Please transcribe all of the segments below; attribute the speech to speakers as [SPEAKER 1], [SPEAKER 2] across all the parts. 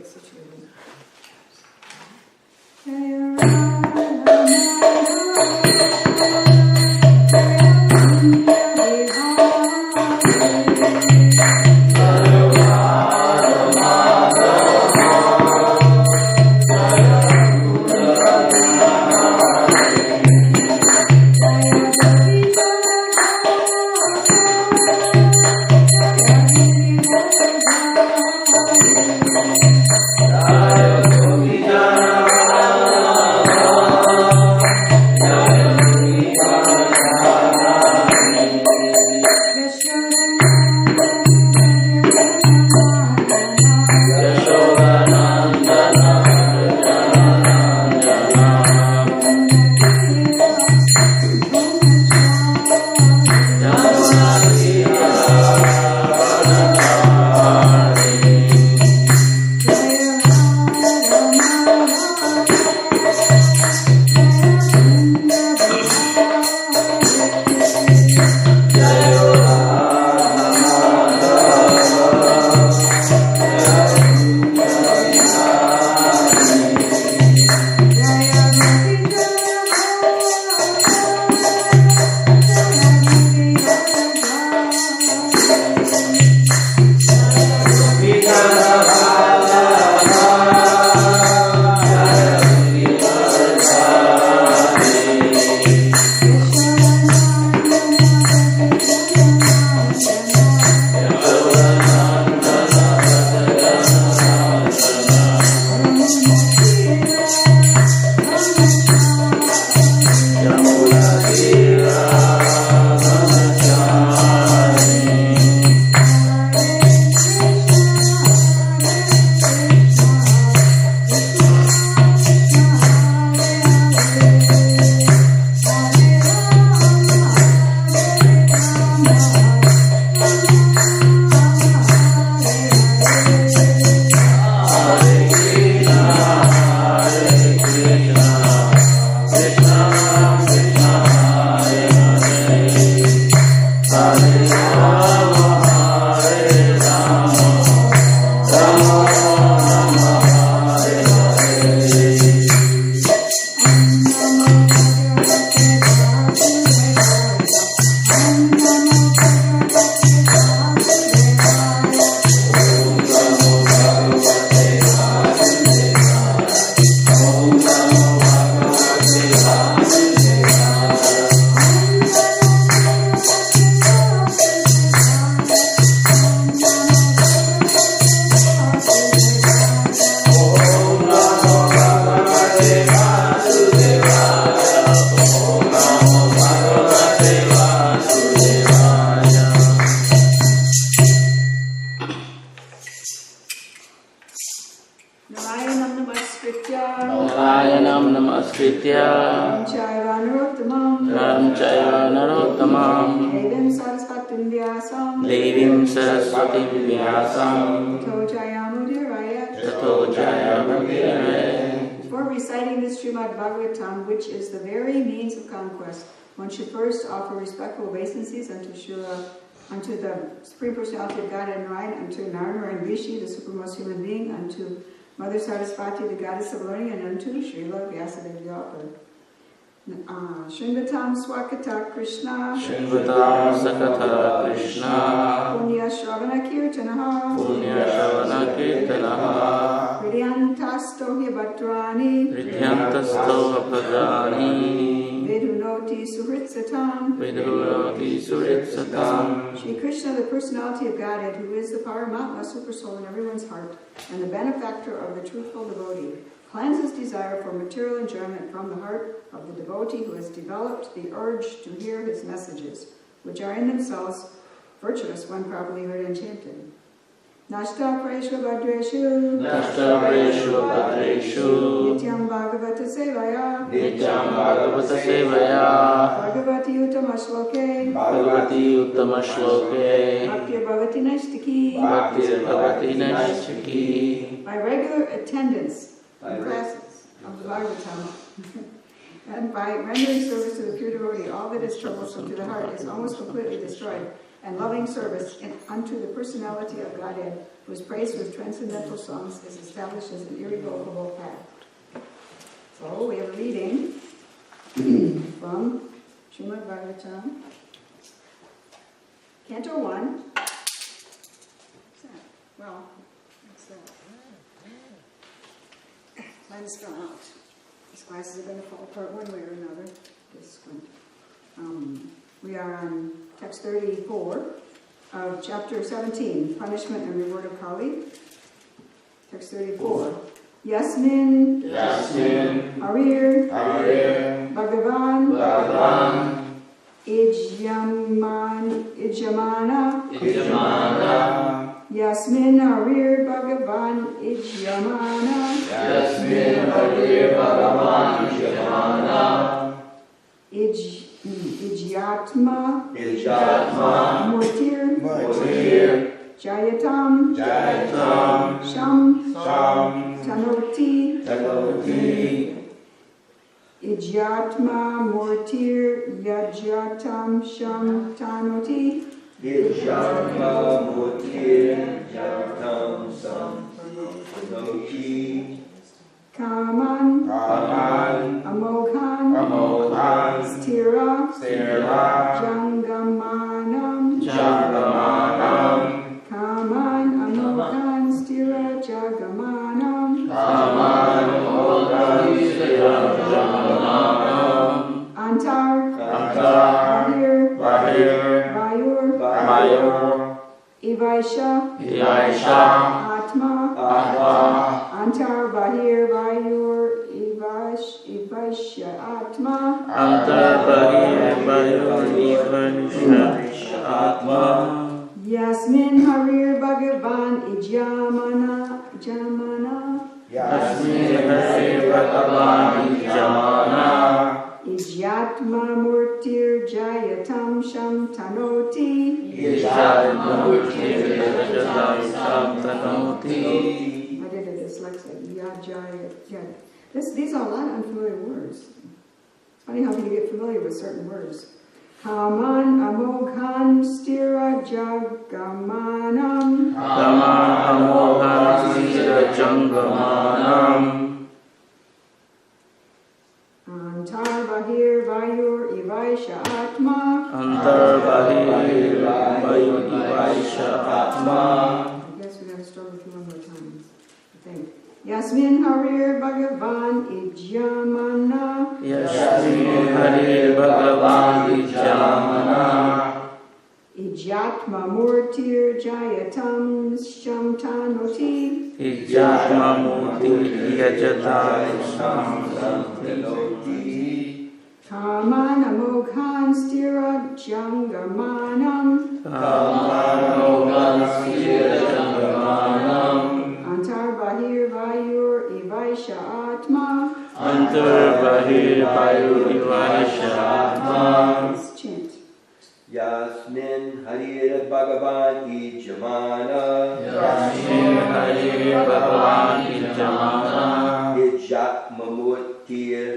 [SPEAKER 1] get situated. Before reciting the Srimad Bhagavatam, which is the very means of conquest, one should first offer respectful obeisances unto the Supreme Personality of Godhead and Narayan, unto Narayana and Rishi, the supremest human being, unto Mother Saraswati, the goddess of learning, and unto Srila Vyasadeva the author. Shrinvatam Swakata Krishna
[SPEAKER 2] Shrinvatam Sakata Krishna
[SPEAKER 1] Punya Shravana Kirtanaha
[SPEAKER 2] Punya Shravana Kirtanaha
[SPEAKER 1] Hridyantasto Hibhadrani
[SPEAKER 2] Hridyantasto Hibhadrani
[SPEAKER 1] Vedunoti Suhritsatam
[SPEAKER 2] Vedunoti Suhritsatam.
[SPEAKER 1] Shri Krishna, the personality of Godhead, who is the Paramatma, super soul in everyone's heart, and the benefactor of the truthful devotee, cleanses desire for material enjoyment from the heart of the devotee who has developed the urge to hear his messages, which are in themselves virtuous when properly heard and chanted. Nashta Praeshu Bhadreshu
[SPEAKER 2] Nashta Praeshu Bhadreshu
[SPEAKER 1] Nityam Bhagavata Sevaya
[SPEAKER 2] Nityam Bhagavata Sevaya
[SPEAKER 1] Bhagavati Uttama Shloke
[SPEAKER 2] Bhagavati Uttama Shloke
[SPEAKER 1] Bhaktir Bhavati Naistiki
[SPEAKER 2] Bhaktir Bhavati Naistiki.
[SPEAKER 1] By regular attendance in classes of the Bhagavatam and by rendering service to the pure devotee, all that is troublesome to the heart is almost completely destroyed, and loving service unto the personality of Godhead whose praise with transcendental songs is established as an irrevocable fact. So we have a reading from Srimad Bhagavatam, Canto 1. What's that? Well, what's that? Time has gone out. These glasses are going to fall apart one way or another. This one. We are on text 34 of chapter 17, Punishment and Reward of Kali. Text 34. Yasmin, Harir, Bhagavan, Ijamana, Yasmin, Harir, Bhagavan, Ijamana, Ijyatma, Murtir, Jayatam, Sham, Tanoti, Ijyatma, Murtir, Yajyatam, Sham, Tanoti, Kaman, Amoghan, Stira, Jangamanam, Kaman, Amoghan, Stira, Jagamanam, Antar, Bahir, Bayur, Ivaisha, Atma, Antar, Bahir, Bayur, Ivaisha, Atma, Yasmin, Harir, Bhagavan, Ijamana, Ijyatma, Murtir, Jayatam, Sham, Tanoti, I did a dyslexic. These are a lot of unfamiliar words. It's funny how you get familiar with certain words. Kaman, Amoghan, Stira, Jagamanam, Antar, Bahir, Bayur, Ivaisha, Atma, I guess we got to start with one more time, I think. Yasmin, Harir, Bhagavan, Ijamana, Ijyatma, Murtir, Jayatam, Sham, Tanoti, Kaman, Amoghan, Stira, Jangamanam, Antar, Bahir, Bayur, Ivaisha, Atma, Let's chant.
[SPEAKER 3] Yasmin, Harir, Bhagavan, Ijamana, Ijyatma, Murtir,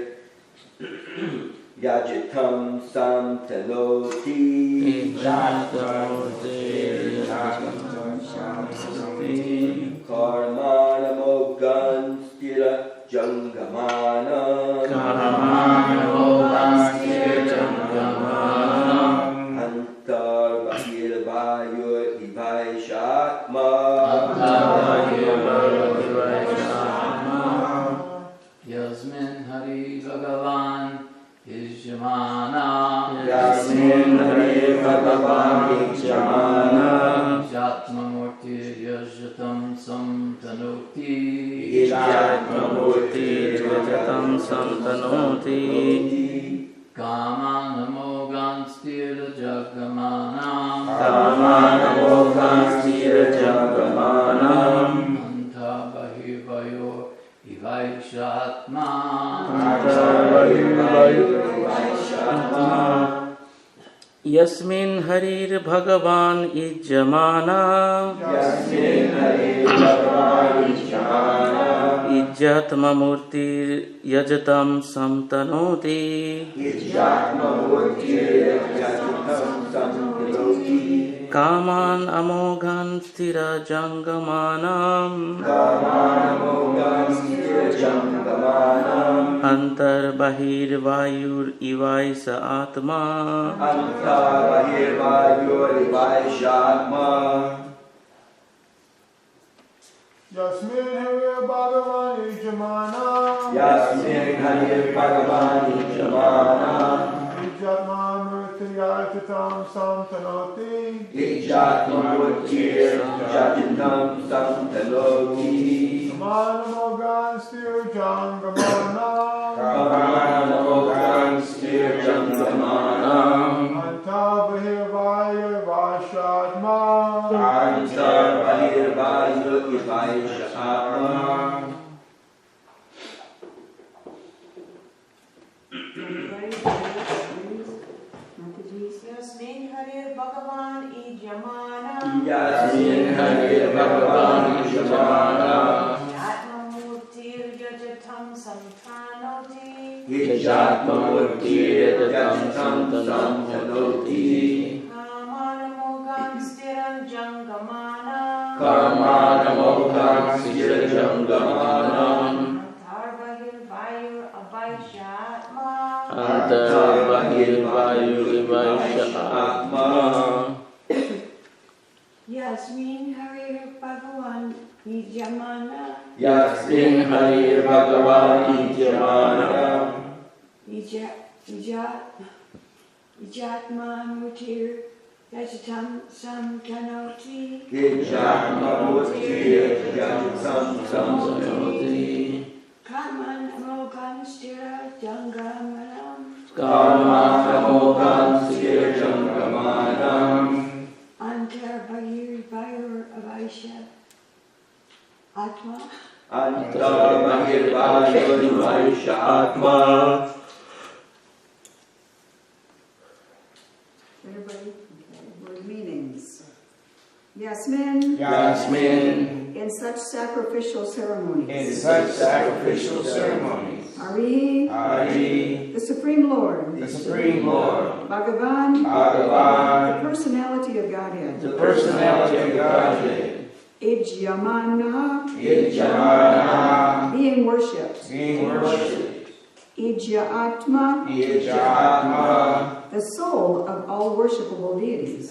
[SPEAKER 3] Yajitam, Sam, Tanoti, Karmana, Mogan, Stira, Jangamana, Antar, Bahir, Bayur, Ivaisha, Atma,
[SPEAKER 4] Yasmin, Hari, Bhagavan, Ijamana, Ijyatma, Murtir, Yajyatam, Sam, Tanoti, Kaman, Amoghan, Stira, Jagamanam, Anta, Bahir, Bayur, Ivaisha, Atma,
[SPEAKER 2] Yasmin Harir Bhagavan Ijamana, Ijyatma Murtir Yajatam Samtanoti, Kaman amogan stira jangamanam Antar bahir vayur ivaisa atma
[SPEAKER 5] Yasmin Hariya Bhagavani Jamana Ijatma Murtiyatatam Samtanoti Kamanamogan Stir Jangamana Anta Bahirvaya Vashatma
[SPEAKER 6] Yasmin Harir Bhagavan Ijamana Yatmamurtir Yajatam Samtanoti Kamanamogan Stiran Jangamana Antarbahir Vayur Abhaishatma
[SPEAKER 2] Antar bahir vayur ivaisa atma
[SPEAKER 7] Yasmin Harir Bhagavan Ijamana
[SPEAKER 2] Yasmin harir Bhagavan
[SPEAKER 7] Ijatma Mutir Yajatam Samtanoti Kaman Amogan Stira Jangamanam Antar Bahir Vayur Avaisha Atma
[SPEAKER 1] Everybody? Okay. Word meanings. Yasmin. In such sacrificial ceremonies. Ari. The Supreme Lord. Bhagavan. The personality of Godhead. Ijyamana. Being worshipped. Ijya-atma. The soul of all worshipable deities.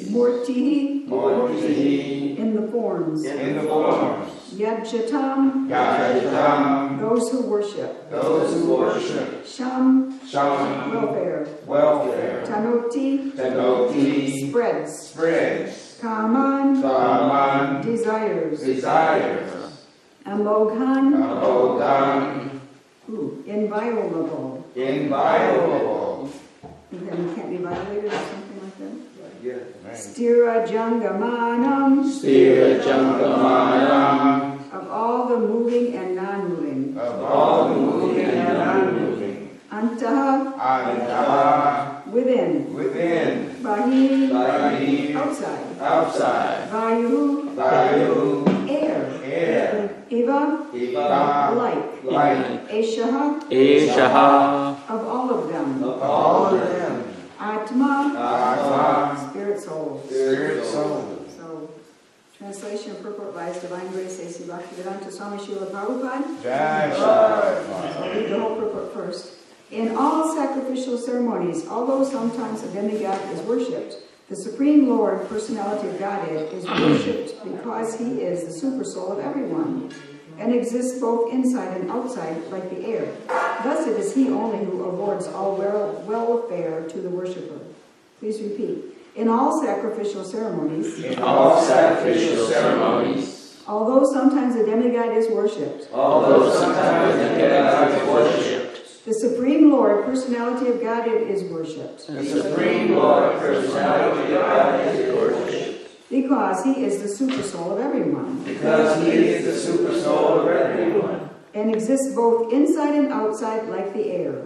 [SPEAKER 1] Murti. In the forms. Yajyatam. Those who worship. Sham. Welfare. Tanoti. Spreads. Kaman. Desires. Amoghan. Inviolable. And then it can't be violated or something like that? Stira Jangamanam. Of all the moving and non-moving. Antaha. Within. Bahi. Outside. Vayu. Air. Eva. Like. Eshaha. Of all of them. Atma. Spirit soul. So, translation and purport by His Divine Grace A.C. Bhaktivedanta Swami Srila Prabhupada. I'll read the whole purport first. In all sacrificial ceremonies, although sometimes a demigod is worshipped, the Supreme Lord, personality of Godhead, is worshipped because He is the super soul of everyone, and exists both inside and outside like the air. Thus it is He only who awards all welfare to the worshipper. Please repeat. In all sacrificial ceremonies, although sometimes a demigod is worshipped, the Supreme Lord, personality of Godhead, is worshipped. Because He is the super soul of everyone. And exists both inside and outside like the air.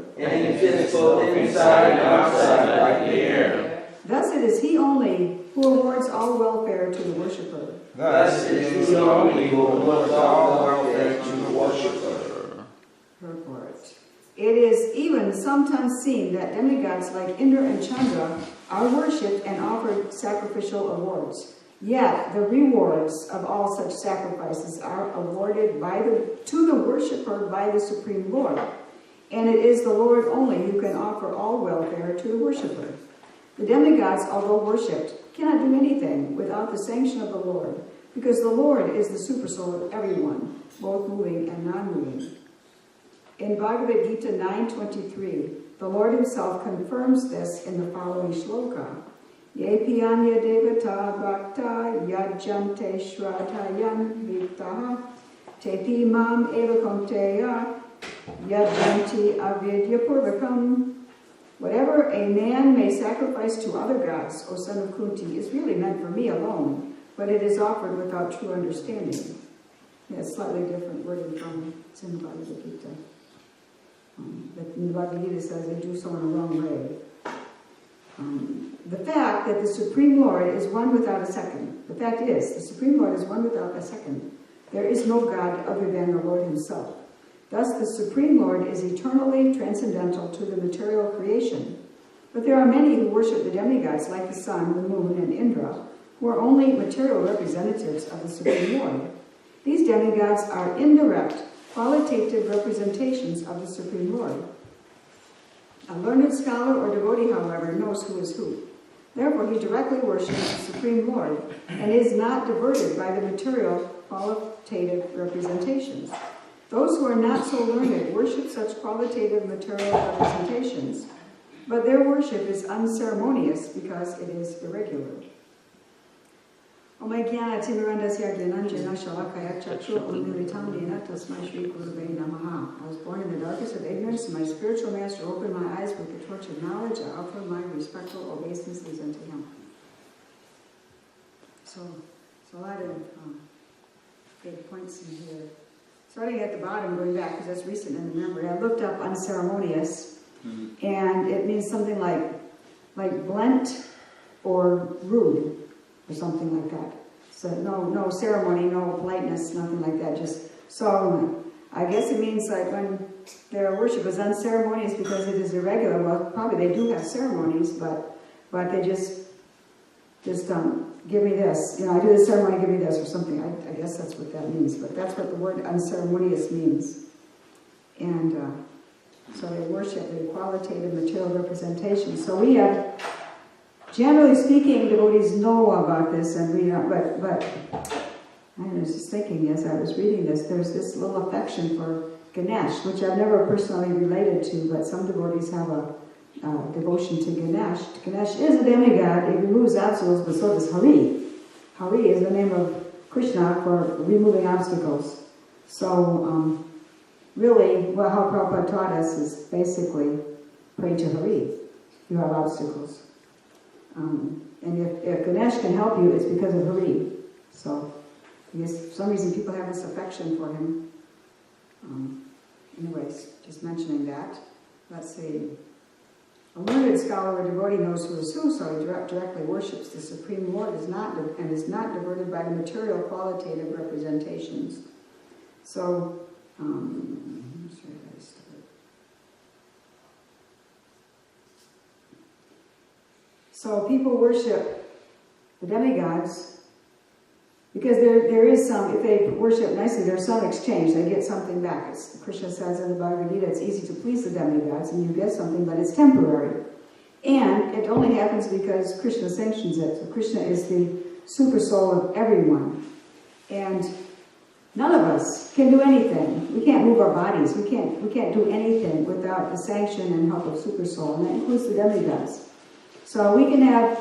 [SPEAKER 1] Thus it is He only who awards all welfare to the worshipper. Purport. It is even sometimes seen that demigods like Indra and Chandra are worshipped and offered sacrificial awards. Yet the rewards of all such sacrifices are awarded to the worshipper by the Supreme Lord. And it is the Lord only who can offer all welfare to the worshipper. The demigods, although worshipped, cannot do anything without the sanction of the Lord, because the Lord is the supersoul of everyone, both moving and non-moving. In Bhagavad Gita 9:23, the Lord himself confirms this in the following shloka. Yepi anya devata bhakta yajante shradhayan viktaha tepi mam eva konteya yajanti avidya purvakam. Whatever a man may sacrifice to other gods, O son of Kunti, is really meant for me alone, but it is offered without true understanding. Yeah, it's slightly different wording from in Bhagavad Gita. But in the Bhagavad Gita says they do so in a wrong way. The fact that the Supreme Lord is one without a second. The fact is, the Supreme Lord is one without a second. There is no God other than the Lord himself. Thus, the Supreme Lord is eternally transcendental to the material creation. But there are many who worship the demigods like the sun, the moon, and Indra, who are only material representatives of the Supreme Lord. These demigods are indirect, qualitative representations of the Supreme Lord. A learned scholar or devotee, however, knows who is who. Therefore, he directly worships the Supreme Lord and is not diverted by the material qualitative representations. Those who are not so learned worship such qualitative material representations, but their worship is unceremonious because it is irregular. I was born in the darkness of ignorance, and my spiritual master opened my eyes with the torch of knowledge. I offer my respectful obeisances unto him. So a lot of good points in here. Starting at the bottom, going back, because that's recent in the memory, I looked up unceremonious, and it means something like blunt or rude, or something like that. So no ceremony, no politeness, nothing like that. Just so I guess it means like when their worship is unceremonious because it is irregular. Well, probably they do have ceremonies, but they just give me this. I do this ceremony, give me this, or something. I guess that's what that means. But that's what the word unceremonious means. And so they worship the qualitative material representation. So we have. Generally speaking, devotees know about this, and we don't, but I was just thinking as I was reading this, there's this little affection for Ganesh, which I've never personally related to, but some devotees have a devotion to Ganesh. Ganesh is a demigod, he removes obstacles, but so does Hari. Hari is the name of Krishna for removing obstacles. So, really, how Prabhupada taught us is basically pray to Hari if you have obstacles. And if Ganesh can help you, it's because of Hari. So, I guess for some reason people have this affection for him. Anyways, just mentioning that. Let's see. A learned scholar or devotee knows who is who, so he directly worships the Supreme Lord is not diverted by the material qualitative representations. So, So people worship the demigods because there is some, if they worship nicely, there's some exchange. They get something back. As Krishna says in the Bhagavad Gita, it's easy to please the demigods and you get something, but it's temporary. And it only happens because Krishna sanctions it. So Krishna is the super soul of everyone. And none of us can do anything. We can't move our bodies. We can't do anything without the sanction and help of super soul, and that includes the demigods. So we can have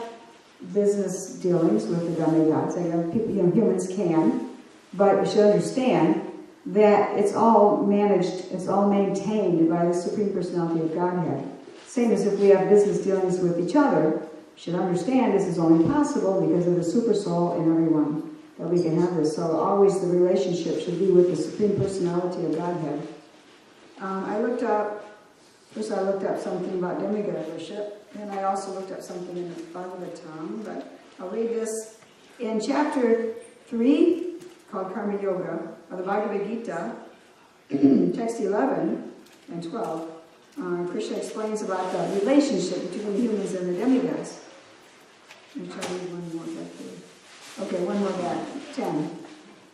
[SPEAKER 1] business dealings with the demigods. Humans can, but we should understand that it's all managed, it's all maintained by the Supreme Personality of Godhead. Same as if we have business dealings with each other, we should understand this is only possible because of the super soul in everyone, that we can have this. So always the relationship should be with the Supreme Personality of Godhead. I looked up something about demigod worship. And I also looked up something in the Bhagavatam, but I'll read this. In chapter 3, called Karma Yoga, of the Bhagavad Gita, text 11 and 12, Krishna explains about the relationship between humans and the demigods. And shall I read one more back there? Okay, one more back. 10.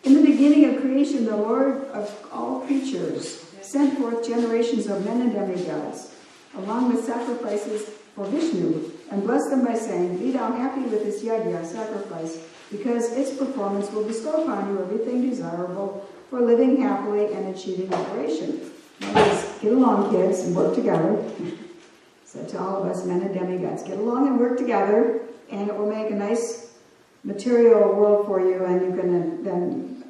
[SPEAKER 1] In the beginning of creation, the Lord of all creatures sent forth generations of men and demigods, along with sacrifices for Vishnu, and blessed them by saying, "Be thou happy with this yajna," sacrifice, because its performance will bestow upon you everything desirable for living happily and achieving liberation. Let's get along, kids, and work together. So to all of us, men and demigods, get along and work together, and it will make a nice material world for you, and you can then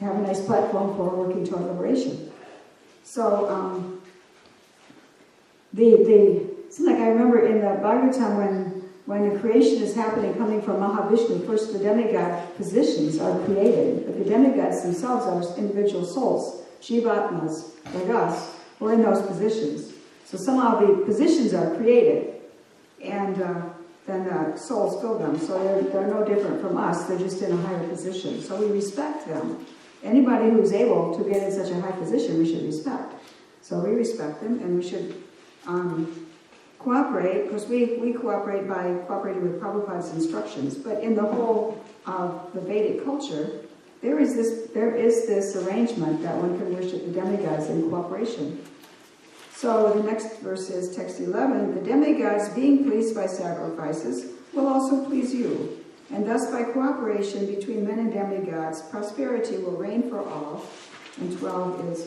[SPEAKER 1] have a nice platform for working toward liberation. So, it's like I remember in the Bhagavatam when the creation is happening, coming from Mahavishnu, first the demigod positions are created, but the demigods themselves are individual souls, Shivatmas, like us, who are in those positions. So somehow the positions are created, and then the souls fill them. So they're no different from us, they're just in a higher position. So we respect them. Anybody who's able to get in such a high position, we should respect. So we respect them, and we should cooperate, because we cooperate by cooperating with Prabhupada's instructions. But in the whole of the Vedic culture, there is this arrangement that one can worship the demigods in cooperation. So the next verse is text 11, "The demigods, being pleased by sacrifices, will also please you. And thus by cooperation between men and demigods, prosperity will reign for all." And 12 is,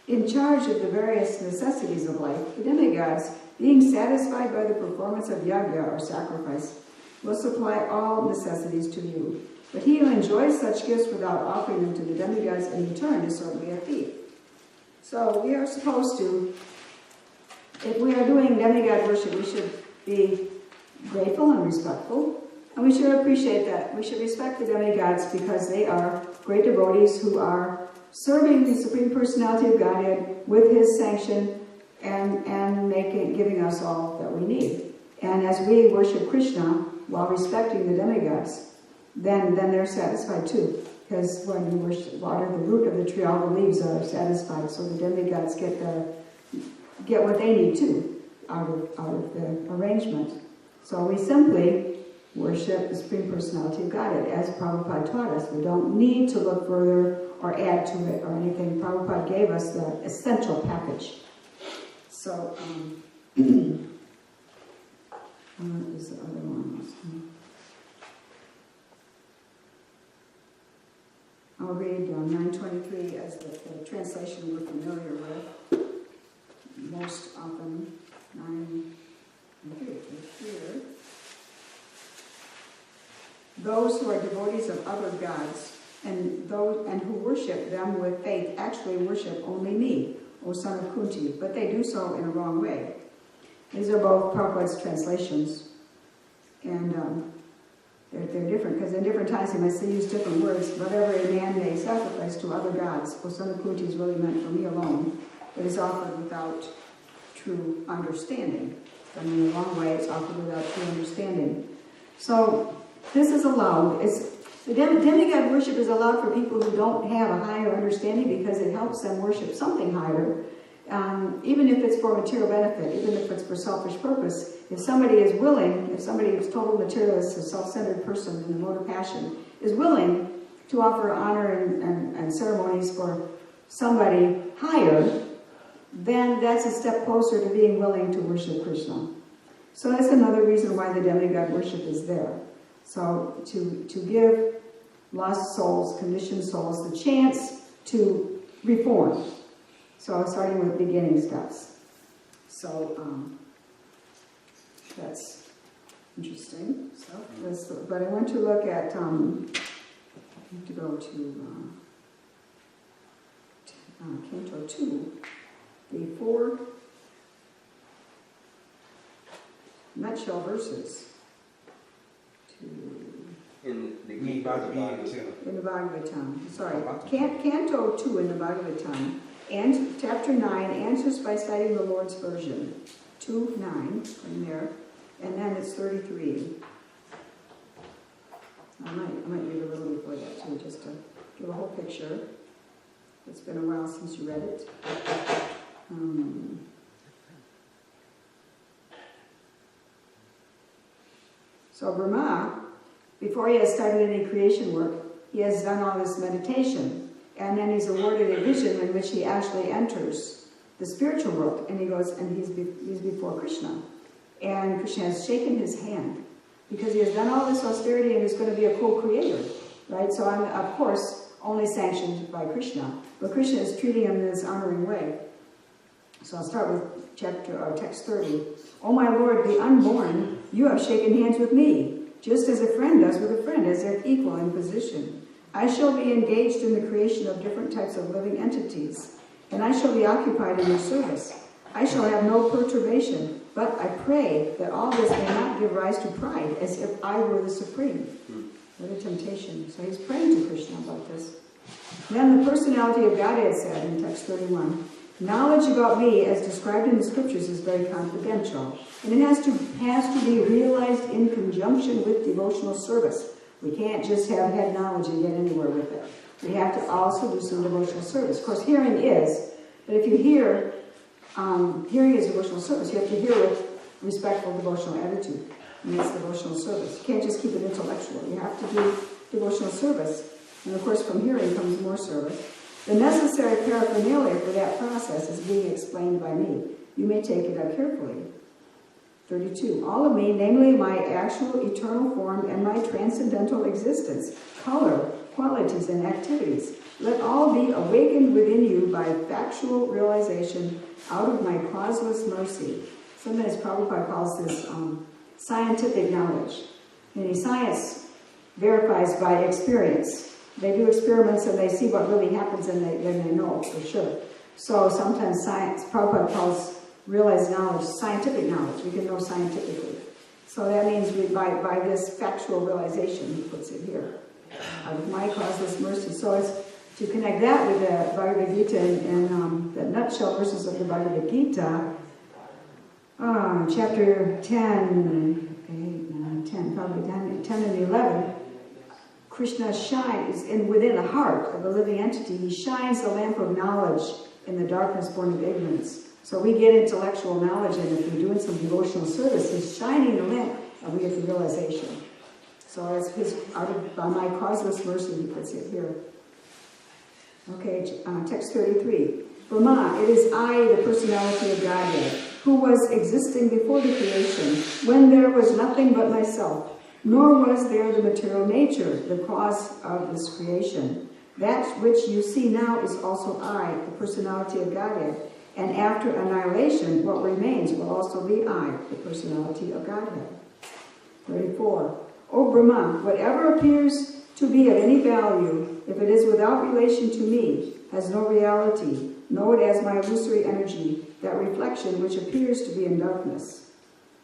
[SPEAKER 1] "In charge of the various necessities of life, the demigods, being satisfied by the performance of yajna or sacrifice, will supply all necessities to you. But he who enjoys such gifts without offering them to the demigods in return is certainly a thief." So we are supposed to, if we are doing demigod worship, we should be grateful and respectful, and we should appreciate that. We should respect the demigods because they are great devotees who are serving the Supreme Personality of Godhead with His sanction and giving us all that we need. And as we worship Krishna while respecting the demigods, then they're satisfied too. Because when you water the root of the tree, all the leaves are satisfied. So the demigods get what they need too out of the arrangement. So we simply worship the Supreme Personality of Godhead as Prabhupada taught us. We don't need to look further or add to it or anything. Prabhupada gave us the essential package. So, what is the other one? I'll read 923 as the translation we're familiar with. Most often, 923 here. "Those who are devotees of other gods and who worship them with faith actually worship only me, O son of Kunti, but they do so in a wrong way." These are both Prabhupada's translations, and they're different, because in different times he must use different words. "Whatever a man may sacrifice to other gods, O son of Kunti, is really meant for me alone. It is offered without true understanding." I mean, in the wrong way, it's offered without true understanding. So this is allowed. The demigod worship is allowed for people who don't have a higher understanding, because it helps them worship something higher, even if it's for material benefit, even if it's for selfish purpose. If somebody is total materialist, a self-centered person in the mode of passion, is willing to offer honor and ceremonies for somebody higher, then that's a step closer to being willing to worship Krishna. So that's another reason why the demigod worship is there. So to give lost souls, conditioned souls, the chance to reform. So starting with beginning steps. So that's interesting. But I want to look at, I have to go to Canto 2, the 4 nutshell verses.
[SPEAKER 3] In the
[SPEAKER 1] Bhagavatam. Sorry, Canto 2 in the Bhagavatam, and chapter 9 answers by citing the Lord's version. 2:9 in there, and then it's 33. I might read a little before that too, just to give a whole picture. It's been a while since you read it. So Brahma, before he has started any creation work, he has done all this meditation, and then he's awarded a vision in which he actually enters the spiritual world, and he goes, and he's before Krishna. And Krishna has shaken his hand, because he has done all this austerity and is going to be a co-creator, right? So I'm, of course, only sanctioned by Krishna, but Krishna is treating him in this honoring way. So I'll start with text 30. O my Lord, the unborn, you have shaken hands with me, just as a friend does with a friend, as their equal in position. I shall be engaged in the creation of different types of living entities, and I shall be occupied in your service. I shall have no perturbation, but I pray that all this may not give rise to pride, as if I were the supreme. What a temptation. So he's praying to Krishna about this. Then the personality of Godhead said in text 31, knowledge about me, as described in the scriptures, is very confidential, and it has to be realized in conjunction with devotional service. We can't just have head knowledge and get anywhere with it. We have to also do some devotional service. Of course, hearing is, but if you hear, hearing is devotional service. You have to hear with respectful devotional attitude, and that's devotional service. You can't just keep it intellectual. You have to do devotional service. And of course, from hearing comes more service. The necessary paraphernalia for that process is being explained by me. You may take it up carefully. 32. All of me, namely my actual eternal form and my transcendental existence, color, qualities, and activities, let all be awakened within you by factual realization out of my causeless mercy. Sometimes Prabhupada calls this scientific knowledge. And science verifies by experience. They do experiments and they see what really happens and then they know for sure. So sometimes science, Prabhupada calls realized knowledge scientific knowledge. We can know scientifically. So that means by this factual realization, he puts it here, out of my causeless mercy. So it's to connect that with the Bhagavad Gita and the nutshell verses of the Bhagavad Gita, chapter 10, 10, probably 10 and 11, Krishna shines within the heart of the living entity. He shines the lamp of knowledge in the darkness born of ignorance. So we get intellectual knowledge, and if we're doing some devotional service, he's shining the lamp, and we get the realization. So it's by my causeless mercy, he puts it here. Okay, text 33. Brahma, it is I, the personality of Godhead, who was existing before the creation, when there was nothing but myself, nor was there the material nature, the cause of this creation. That which you see now is also I, the personality of Godhead, and after annihilation, what remains will also be I, the personality of Godhead. 34. O Brahma, whatever appears to be of any value, if it is without relation to me, has no reality. Know it as my illusory energy, that reflection which appears to be in darkness.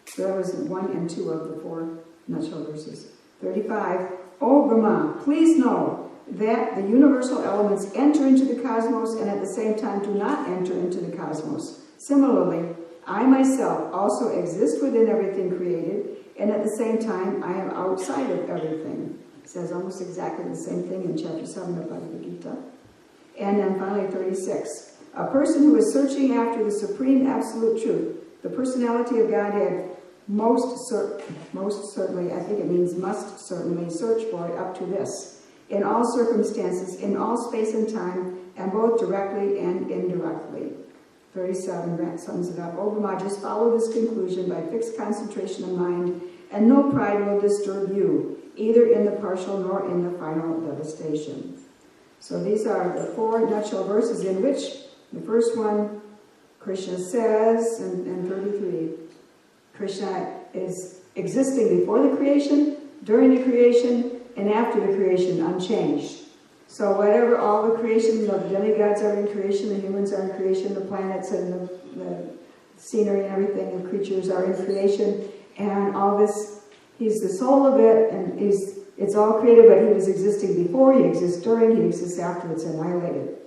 [SPEAKER 1] So that was 1 and 2 of the 4 nutshell verses. 35. O Brahma, please know that the universal elements enter into the cosmos and at the same time do not enter into the cosmos. Similarly, I myself also exist within everything created, and at the same time I am outside of everything. It says almost exactly the same thing in chapter 7 of Bhagavad Gita. And then finally 36. A person who is searching after the supreme absolute truth, the personality of Godhead, most certainly, I think it means must certainly search for it up to this, in all circumstances, in all space and time, and both directly and indirectly. 37 sums it up. O Brahma, just follow this conclusion by fixed concentration of mind, and no pride will disturb you, either in the partial nor in the final devastation. So these are the 4 nutshell verses in which the first one, Krishna says, in 33, Krishna is existing before the creation, during the creation, and after the creation, unchanged. So whatever all the creation, the demigods are in creation, the humans are in creation, the planets and the scenery and everything, the creatures are in creation, and all this, he's the soul of it, and it's all created, but he was existing before, he exists during, he exists after it's annihilated.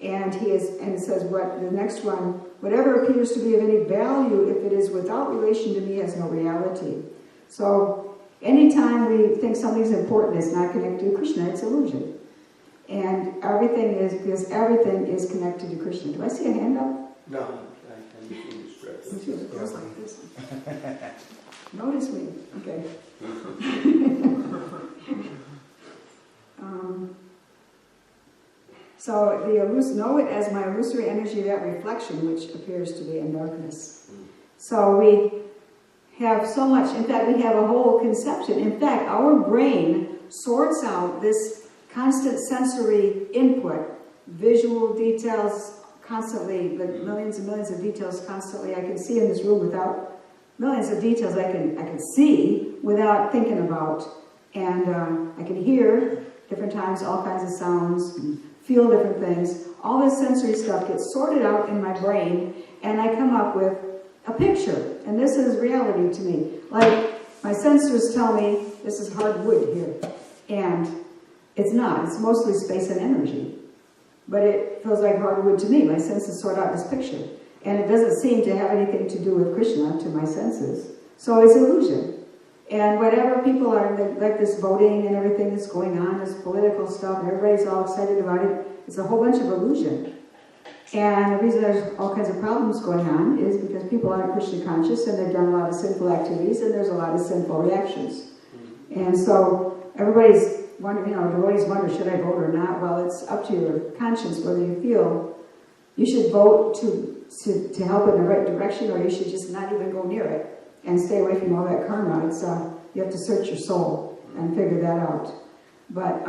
[SPEAKER 1] And it says what the next one, whatever appears to be of any value, if it is without relation to me, has no reality. So anytime we think something's important, it's not connected to Krishna, it's illusion. And everything is, because everything is connected to Krishna. Do I see a hand up?
[SPEAKER 3] No, I'm finished.
[SPEAKER 1] It goes like this. Notice me. Okay. So know it as my illusory energy, that reflection which appears to be in darkness. So we have so much, in fact, we have a whole conception. In fact, our brain sorts out this constant sensory input, visual details constantly, like millions and millions of details constantly. I can see in this room without millions of details I can see without thinking about. And I can hear different times all kinds of sounds, and feel different things. All this sensory stuff gets sorted out in my brain, and I come up with a picture. And this is reality to me. Like, my sensors tell me this is hard wood here. And it's not. It's mostly space and energy. But it feels like hard wood to me. My senses sort out this picture. And it doesn't seem to have anything to do with Krishna to my senses. So it's illusion. And whatever people are, like this voting and everything that's going on, this political stuff, and everybody's all excited about it, it's a whole bunch of illusion. And the reason there's all kinds of problems going on is because people aren't Krishna conscious, and they've done a lot of sinful activities, and there's a lot of sinful reactions. And so everybody's wondering, devotees wonder, should I vote or not? Well, it's up to your conscience whether you feel you should vote to help in the right direction, or you should just not even go near it and stay away from all that karma. It's you have to search your soul and figure that out. But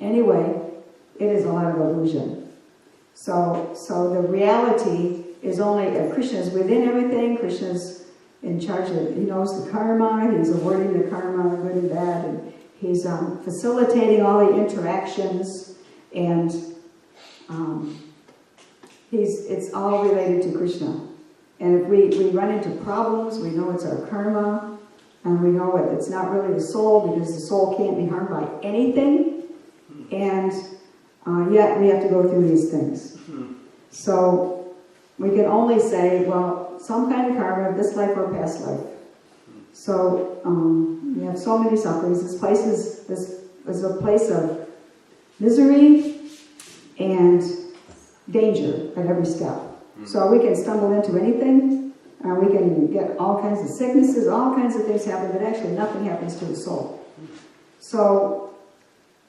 [SPEAKER 1] anyway, it is a lot of illusion. So the reality is only Krishna is within everything. Krishna's in charge of, he knows the karma, he's awarding the karma, good and bad, and he's facilitating all the interactions, and it's all related to Krishna. And if we run into problems, we know it's our karma, and we know it's not really the soul, because the soul can't be harmed by anything, and yet we have to go through these things. So we can only say, well, some kind of karma, this life or past life. So we have so many sufferings. This place is a place of misery and danger at every step. So we can stumble into anything, we can get all kinds of sicknesses, all kinds of things happen, but actually nothing happens to the soul. So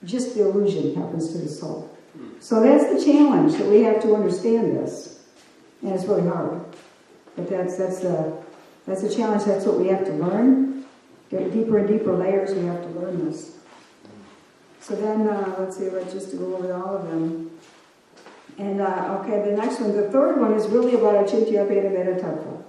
[SPEAKER 1] just the illusion happens to the soul. So that's the challenge, that we have to understand this. And it's really hard. But that's a challenge, that's what we have to learn. Get deeper and deeper layers, we have to learn this. So then, let's just go over all of them. And, okay, the next one, the third one is really about Achintya Bheda Bheda Tattva.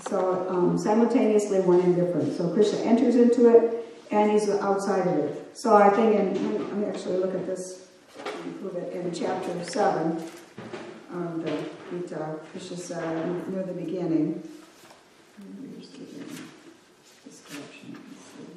[SPEAKER 1] So, simultaneously one and different. So Krishna enters into it, and he's outside of it. So I think, let me actually look at this, and prove it, in chapter 7 of the Gita, Krishna said, near the beginning. Let me just get this correction. Let's see.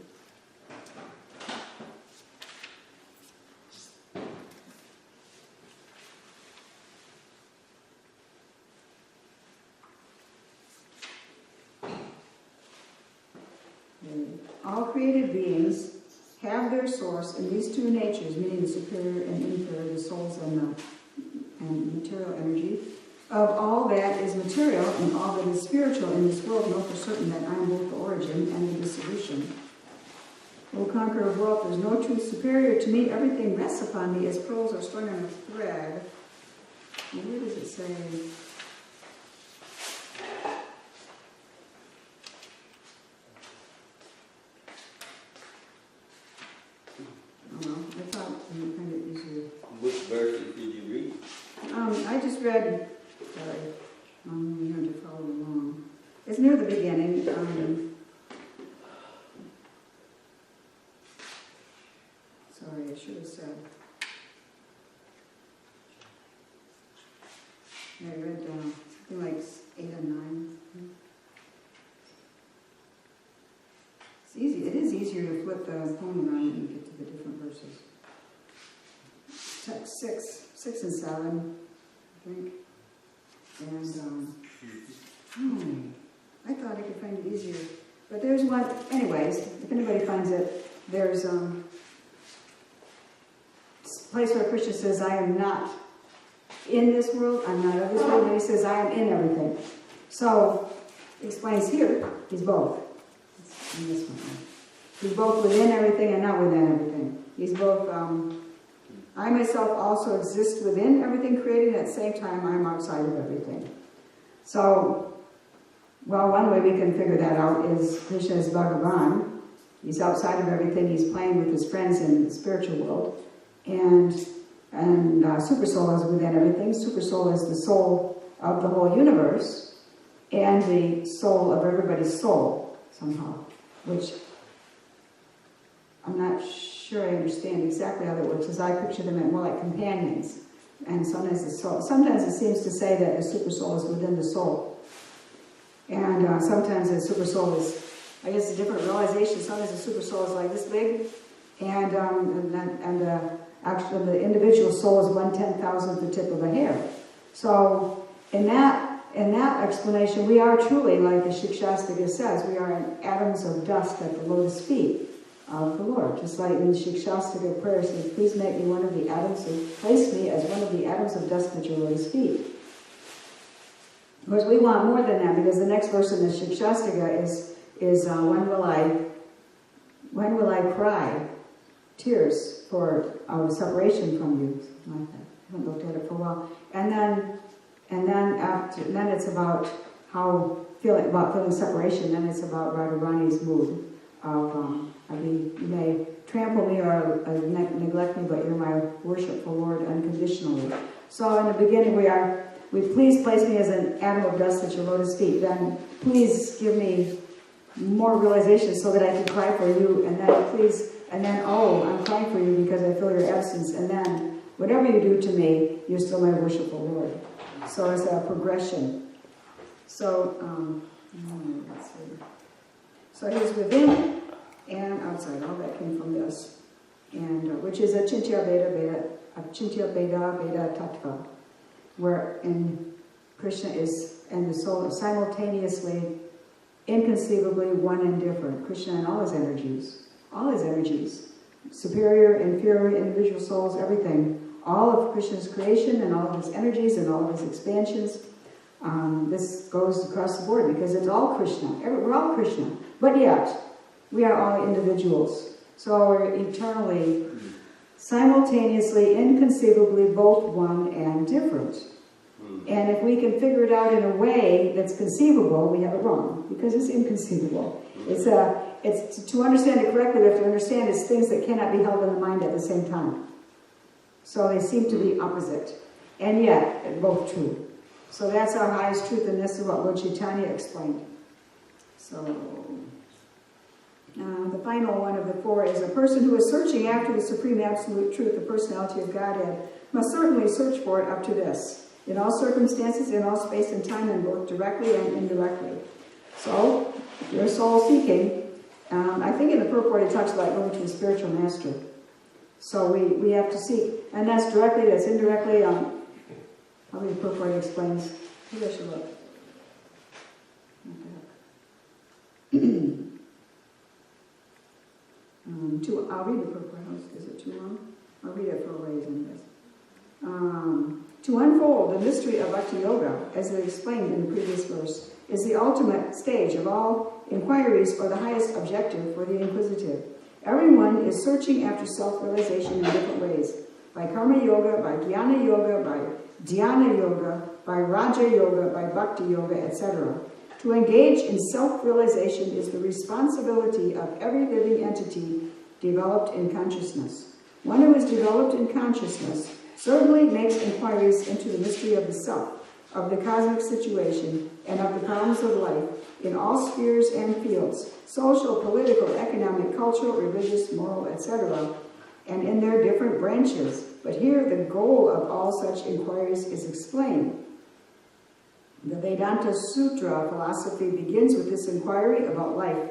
[SPEAKER 1] All created beings have their source in these two natures, meaning the superior and inferior, the souls and material energy. Of all that is material and all that is spiritual in this world, know for certain that I am both the origin and the dissolution. O conqueror of wealth, there is no truth superior to me. Everything rests upon me as pearls are strung on a thread. And where does it say? I thought you kind of easier.
[SPEAKER 3] Which verse did you read?
[SPEAKER 1] I just read, sorry, you have to follow along. It's near the beginning. Sorry, I should have said. I read something like 8 and 9. It's easy. It is easier to flip the poem around and get to the different verses. Text 6 and 7, I think. And I thought I could find it easier, but there's one. Anyways, if anybody finds it, there's a place where Krishna says, "I am not in this world. I'm not of this world." And he says, "I am in everything." So explains here, he's both. In this one. He's both within everything and not within everything. He's both, I myself also exist within everything created, at the same time I'm outside of everything. So, well, one way we can figure that out is Krishna is Bhagavan. He's outside of everything, he's playing with his friends in the spiritual world. And Super Soul is within everything. Super Soul is the soul of the whole universe and the soul of everybody's soul, somehow. Which I'm not sure I understand exactly how that works, as I picture them more like companions. And sometimes it seems to say that the super soul is within the soul. And sometimes the super soul is, I guess, a different realization. Sometimes the super soul is like this big, and actually the individual soul is 1/10,000th the tip of a hair. So in that explanation, we are truly, like the Shikshastika says, we are atoms of dust at the lotus feet of the Lord. Just like in the Shikshastika prayer says, please make me one of the atoms, place me as one of the atoms of dust at your lotus feet. Of course, we want more than that, because the next verse in the Shikshastika is when will I cry tears for our separation from you? Something like that. I haven't looked at it for a while. And then it's about feeling separation. Then it's about Radharani's mood of you may trample me or neglect me, but you're my worshipful Lord unconditionally. So in the beginning we please place me as an atom of dust at your lotus feet. Then please give me more realization so that I can cry for you. And then I'm crying for you because I feel your absence. And then whatever you do to me, you're still my worshipful Lord. So it's a progression. So let's see. So he's within and outside. All that came from this, and which is a Chintya Veda Tattva, wherein Krishna is and the soul are simultaneously, inconceivably one and different. Krishna and all his energies, superior, inferior, individual souls, everything. All of Krishna's creation and all of his energies and all of his expansions. This goes across the board because it's all Krishna. We're all Krishna. But yet, we are all individuals. So we're eternally, simultaneously, inconceivably both one and different. And if we can figure it out in a way that's conceivable, we have it wrong, because it's inconceivable. It's to understand it correctly, we have to understand it's things that cannot be held in the mind at the same time. So they seem to be opposite, and yet they're both true. So that's our highest truth, and this is what Lord Chaitanya explained. So the final one of the four is a person who is searching after the supreme absolute truth, the personality of Godhead, must certainly search for it up to this, in all circumstances, in all space and time, and both directly and indirectly. So, if you're soul seeking, I think in the purport it talks about going to a spiritual master. So we have to seek, and that's directly, that's indirectly. Probably the purport explains. Maybe I should look. I'll read the purport. Is it too long? I'll read it for a ways anyways. To unfold the mystery of Bhakti Yoga, as it explained in the previous verse, is the ultimate stage of all inquiries, or the highest objective for the inquisitive. Everyone is searching after self-realization in different ways. By Karma Yoga, by Jnana Yoga, by Dhyana Yoga, by Raja Yoga, by Bhakti Yoga, etc. To engage in self-realization is the responsibility of every living entity developed in consciousness. One who is developed in consciousness certainly makes inquiries into the mystery of the self, of the cosmic situation, and of the problems of life in all spheres and fields, social, political, economic, cultural, religious, moral, etc., and in their different branches. But here the goal of all such inquiries is explained. The Vedanta Sutra philosophy begins with this inquiry about life,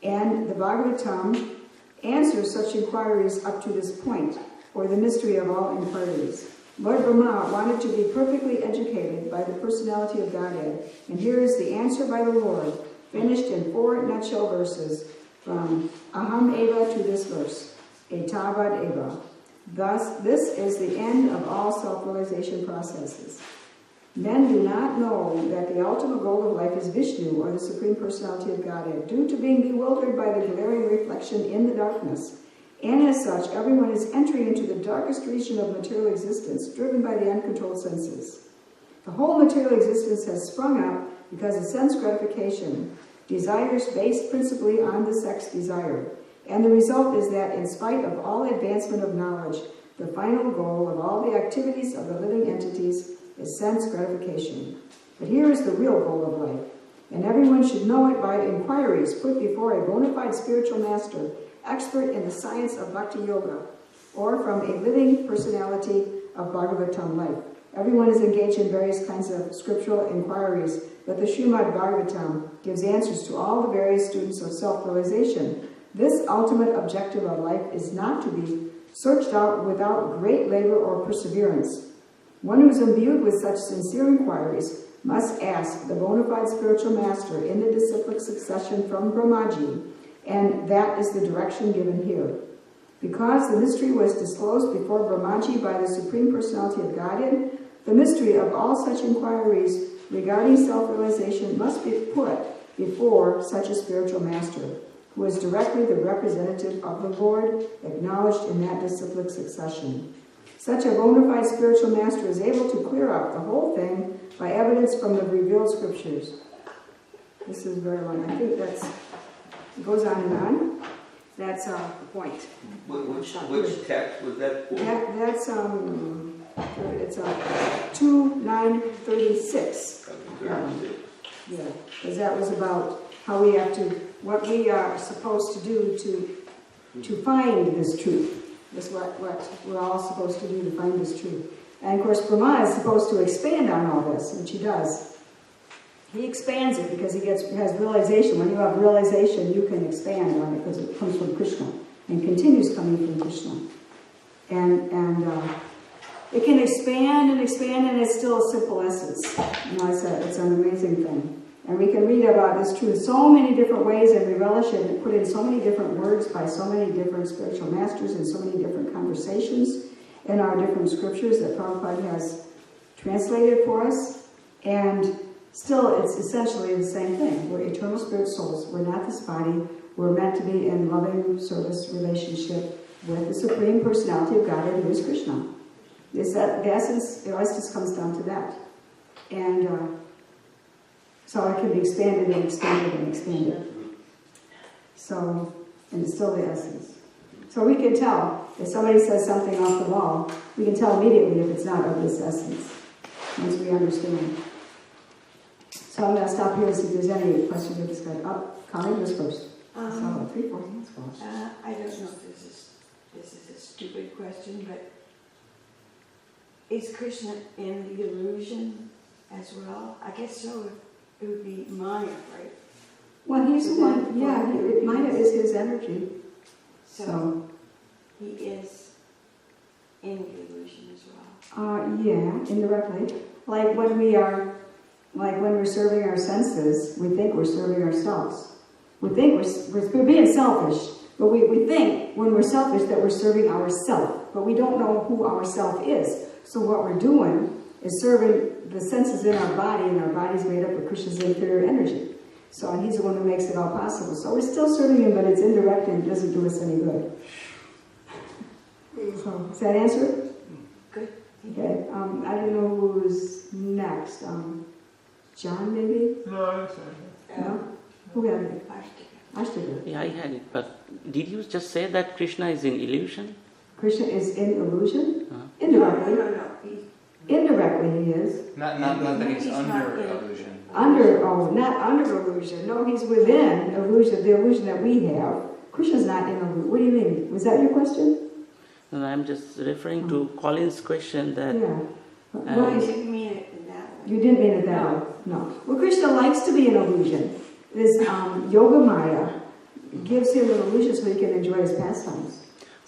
[SPEAKER 1] and the Bhagavatam answers such inquiries up to this point, or the mystery of all inquiries. Lord Brahma wanted to be perfectly educated by the personality of Godhead, and here is the answer by the Lord, finished in 4 nutshell verses, from Aham Eva to this verse, Etavad Eva. Thus, this is the end of all self-realization processes. Men do not know that the ultimate goal of life is Vishnu, or the Supreme Personality of Godhead, due to being bewildered by the glaring reflection in the darkness. And as such, everyone is entering into the darkest region of material existence, driven by the uncontrolled senses. The whole material existence has sprung up because of sense gratification, desires based principally on the sex desire. And the result is that in spite of all advancement of knowledge, the final goal of all the activities of the living entities is sense gratification. But here is the real goal of life, and everyone should know it by inquiries put before a bona fide spiritual master, expert in the science of Bhakti Yoga, or from a living personality of Bhagavatam life. Everyone is engaged in various kinds of scriptural inquiries, but the Srimad Bhagavatam gives answers to all the various students of self-realization. This ultimate objective of life is not to be searched out without great labor or perseverance. One who is imbued with such sincere inquiries must ask the bona fide spiritual master in the disciplic succession from Brahmaji, and that is the direction given here. Because the mystery was disclosed before Brahmaji by the Supreme Personality of Godhead, the mystery of all such inquiries regarding self-realization must be put before such a spiritual master, who is directly the representative of the Lord, acknowledged in that disciplic succession. Such a bona fide spiritual master is able to clear up the whole thing by evidence from the revealed scriptures. This is very long. I think it goes on and on. That's the point.
[SPEAKER 3] Which text was that for?
[SPEAKER 1] That's it's 2:9:36. Yeah, because that was about how we have to, what we are supposed to do to find this truth. That's what we're all supposed to do to find this truth. And of course, Brahma is supposed to expand on all this, which he does. He expands it because he has realization. When you have realization, you can expand on it because it comes from Krishna and continues coming from Krishna. And it can expand, and it's still a simple essence. You know, it's an amazing thing. And we can read about this truth so many different ways, and we relish it and put in so many different words by so many different spiritual masters and so many different conversations in our different scriptures that Prabhupada has translated for us. And still, it's essentially the same thing. We're eternal spirit souls. We're not this body. We're meant to be in loving service relationship with the Supreme Personality of Godhead, who is Krishna. The essence, it always just comes down to that. And so it can be expanded and expanded and expanded. So, and it's still the essence. So we can tell, if somebody says something off the wall, we can tell immediately if it's not of this essence, once we understand. So I'm going to stop here and see if there's any questions with this guy. Oh, Connie was first. So 3, 4 hands first.
[SPEAKER 7] I don't know if this is a stupid question, but is Krishna in the illusion as well? I guess so. It would be Maya, right?
[SPEAKER 1] Well, he's the one, yeah, Maya is his energy.
[SPEAKER 7] So he is in the illusion as well.
[SPEAKER 1] Yeah, indirectly. Like when we're serving our senses, we think we're serving ourselves. We think we're being selfish, but we think when we're selfish that we're serving ourself, but we don't know who ourself is. So what we're doing is serving the senses in our body, and our body's made up of Krishna's inferior energy. So and he's the one who makes it all possible. So we're still serving him, but it's indirect and it doesn't do us any good. So, does that answer it?
[SPEAKER 7] Good.
[SPEAKER 1] Okay. I don't know who's next. John, maybe?
[SPEAKER 5] No, I didn't say anything.
[SPEAKER 1] No? Who had it? Ashtika.
[SPEAKER 2] Yeah, I had it, but did you just say that Krishna is in illusion?
[SPEAKER 1] Krishna is in illusion?
[SPEAKER 7] Indirectly.
[SPEAKER 1] Indirectly.
[SPEAKER 7] No.
[SPEAKER 1] Indirectly he is.
[SPEAKER 4] Not that he's
[SPEAKER 7] He's
[SPEAKER 4] under
[SPEAKER 7] not in-
[SPEAKER 4] illusion.
[SPEAKER 1] Not under illusion. No, he's within illusion, the illusion that we have. Krishna's not in illusion. What do you mean? Was that your question?
[SPEAKER 2] And I'm just referring to Colin's question that
[SPEAKER 1] Yeah.
[SPEAKER 7] I
[SPEAKER 1] Well,
[SPEAKER 7] didn't mean it in that way.
[SPEAKER 1] you didn't mean it that way. No. Well, Krishna likes to be in illusion. This Yoga Maya gives him an illusion so he can enjoy his pastimes.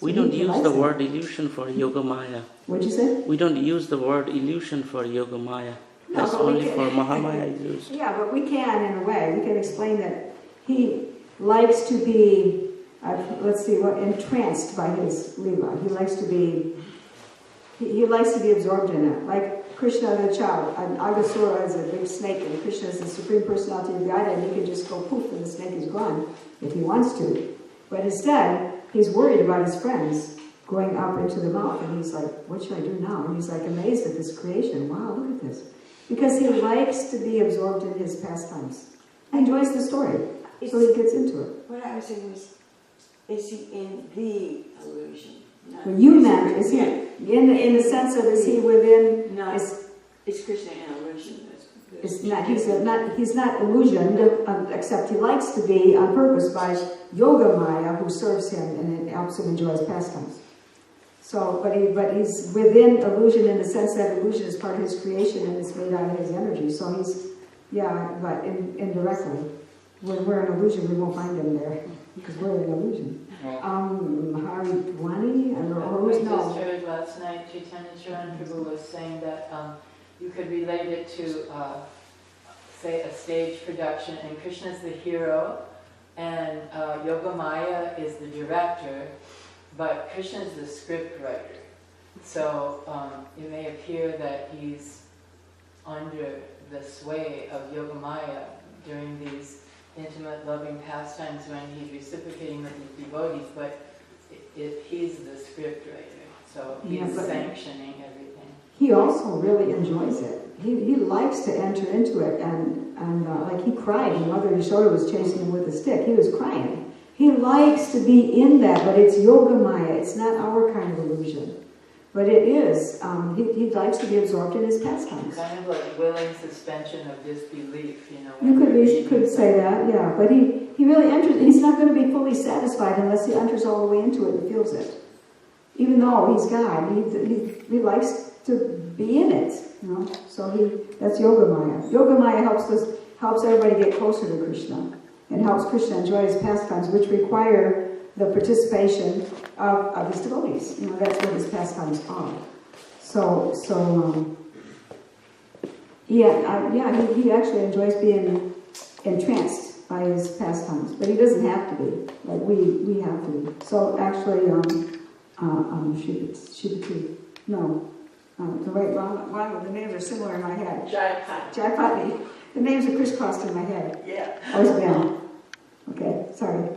[SPEAKER 2] we
[SPEAKER 1] So
[SPEAKER 2] don't
[SPEAKER 1] he
[SPEAKER 2] use
[SPEAKER 1] likes
[SPEAKER 2] the
[SPEAKER 1] it.
[SPEAKER 2] word illusion for Yoga Maya.
[SPEAKER 1] What'd you say?
[SPEAKER 2] We don't use the word illusion for Yoga Maya.
[SPEAKER 1] No,
[SPEAKER 2] That's
[SPEAKER 1] but we
[SPEAKER 2] only
[SPEAKER 1] can-
[SPEAKER 2] for Mahamaya is used.
[SPEAKER 1] Yeah, but we can in a way. We can explain that he likes to be, entranced by his lila. He likes to be absorbed in it. Like Krishna the child. And Agasura is a big snake, and Krishna is the Supreme Personality of Godhead, and he can just go poof and the snake is gone if he wants to. But instead, he's worried about his friends going up into the mouth, and he's like, what should I do now? And he's like amazed at this creation. Wow, look at this. Because he likes to be absorbed in his pastimes. He enjoys the story, so he gets into it.
[SPEAKER 7] What I was saying was, is he in the illusion?
[SPEAKER 1] Well, you meant, is he in the sense of, is he within?
[SPEAKER 7] Not, is Krishna in illusion?
[SPEAKER 1] It's not. He's not illusioned, except he likes to be on purpose by Yoga Maya, who serves him and it helps him enjoy his pastimes. So, but he's within illusion in the sense that illusion is part of his creation and it's made out of his energy. So he's, but indirectly, when we're in illusion, we won't find him there because we're in illusion. Haridwani,
[SPEAKER 8] I just heard last night Chaitanya Charan Prabhu was saying that you could relate it to, say, a stage production, and Krishna's the hero, and Yogamaya is the director, but Krishna's the script writer. So it may appear that he's under the sway of Yogamaya during these intimate, loving pastimes when he's reciprocating with his devotees, but he's the script writer, so he's sanctioning everything.
[SPEAKER 1] He also really enjoys it. He likes to enter into it, and like he cried when Mother Yashoda was chasing him with a stick. He was crying. He likes to be in that, but it's Yogamaya. It's not our kind of illusion. But it is. He likes to be absorbed in his pastimes.
[SPEAKER 8] Kind of like willing suspension of disbelief, you know.
[SPEAKER 1] You could say that, yeah. But he really enters. He's not going to be fully satisfied unless he enters all the way into it and feels it. Even though he's God, he likes to be in it, you know. So that's Yogamaya. Yogamaya helps everybody get closer to Krishna and helps Krishna enjoy his pastimes, which require the participation of his devotees. You know, that's what his pastimes are. He actually enjoys being entranced by his pastimes, but he doesn't have to be, like we have to be. So actually, Shibati, no, the names are similar in my head. Jayapati. The names are crisscrossed in my head.
[SPEAKER 9] Yeah.
[SPEAKER 1] Always been. Okay, sorry.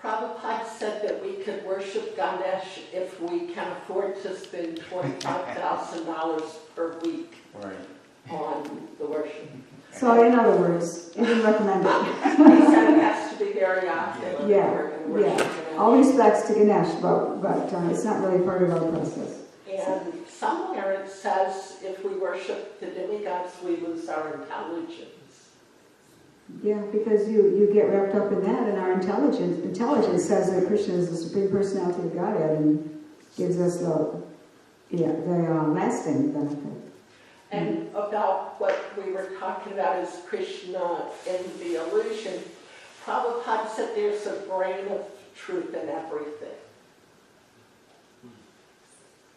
[SPEAKER 9] Prabhupada said that we could worship Ganesh if we can afford to spend $25,000 per week on the worship.
[SPEAKER 1] So in other words, he didn't recommend it.
[SPEAKER 9] He said it has to be very often.
[SPEAKER 1] Yeah. All respects to Ganesh, but it's not really part of our process.
[SPEAKER 9] And somewhere it says if we worship the demigods, we lose our intelligence.
[SPEAKER 1] Yeah, because you get wrapped up in that, and our intelligence says that Krishna is the Supreme Personality of Godhead and gives us the lasting benefit.
[SPEAKER 9] And about what we were talking about is Krishna in the illusion. Prabhupada said there's a grain of truth in everything.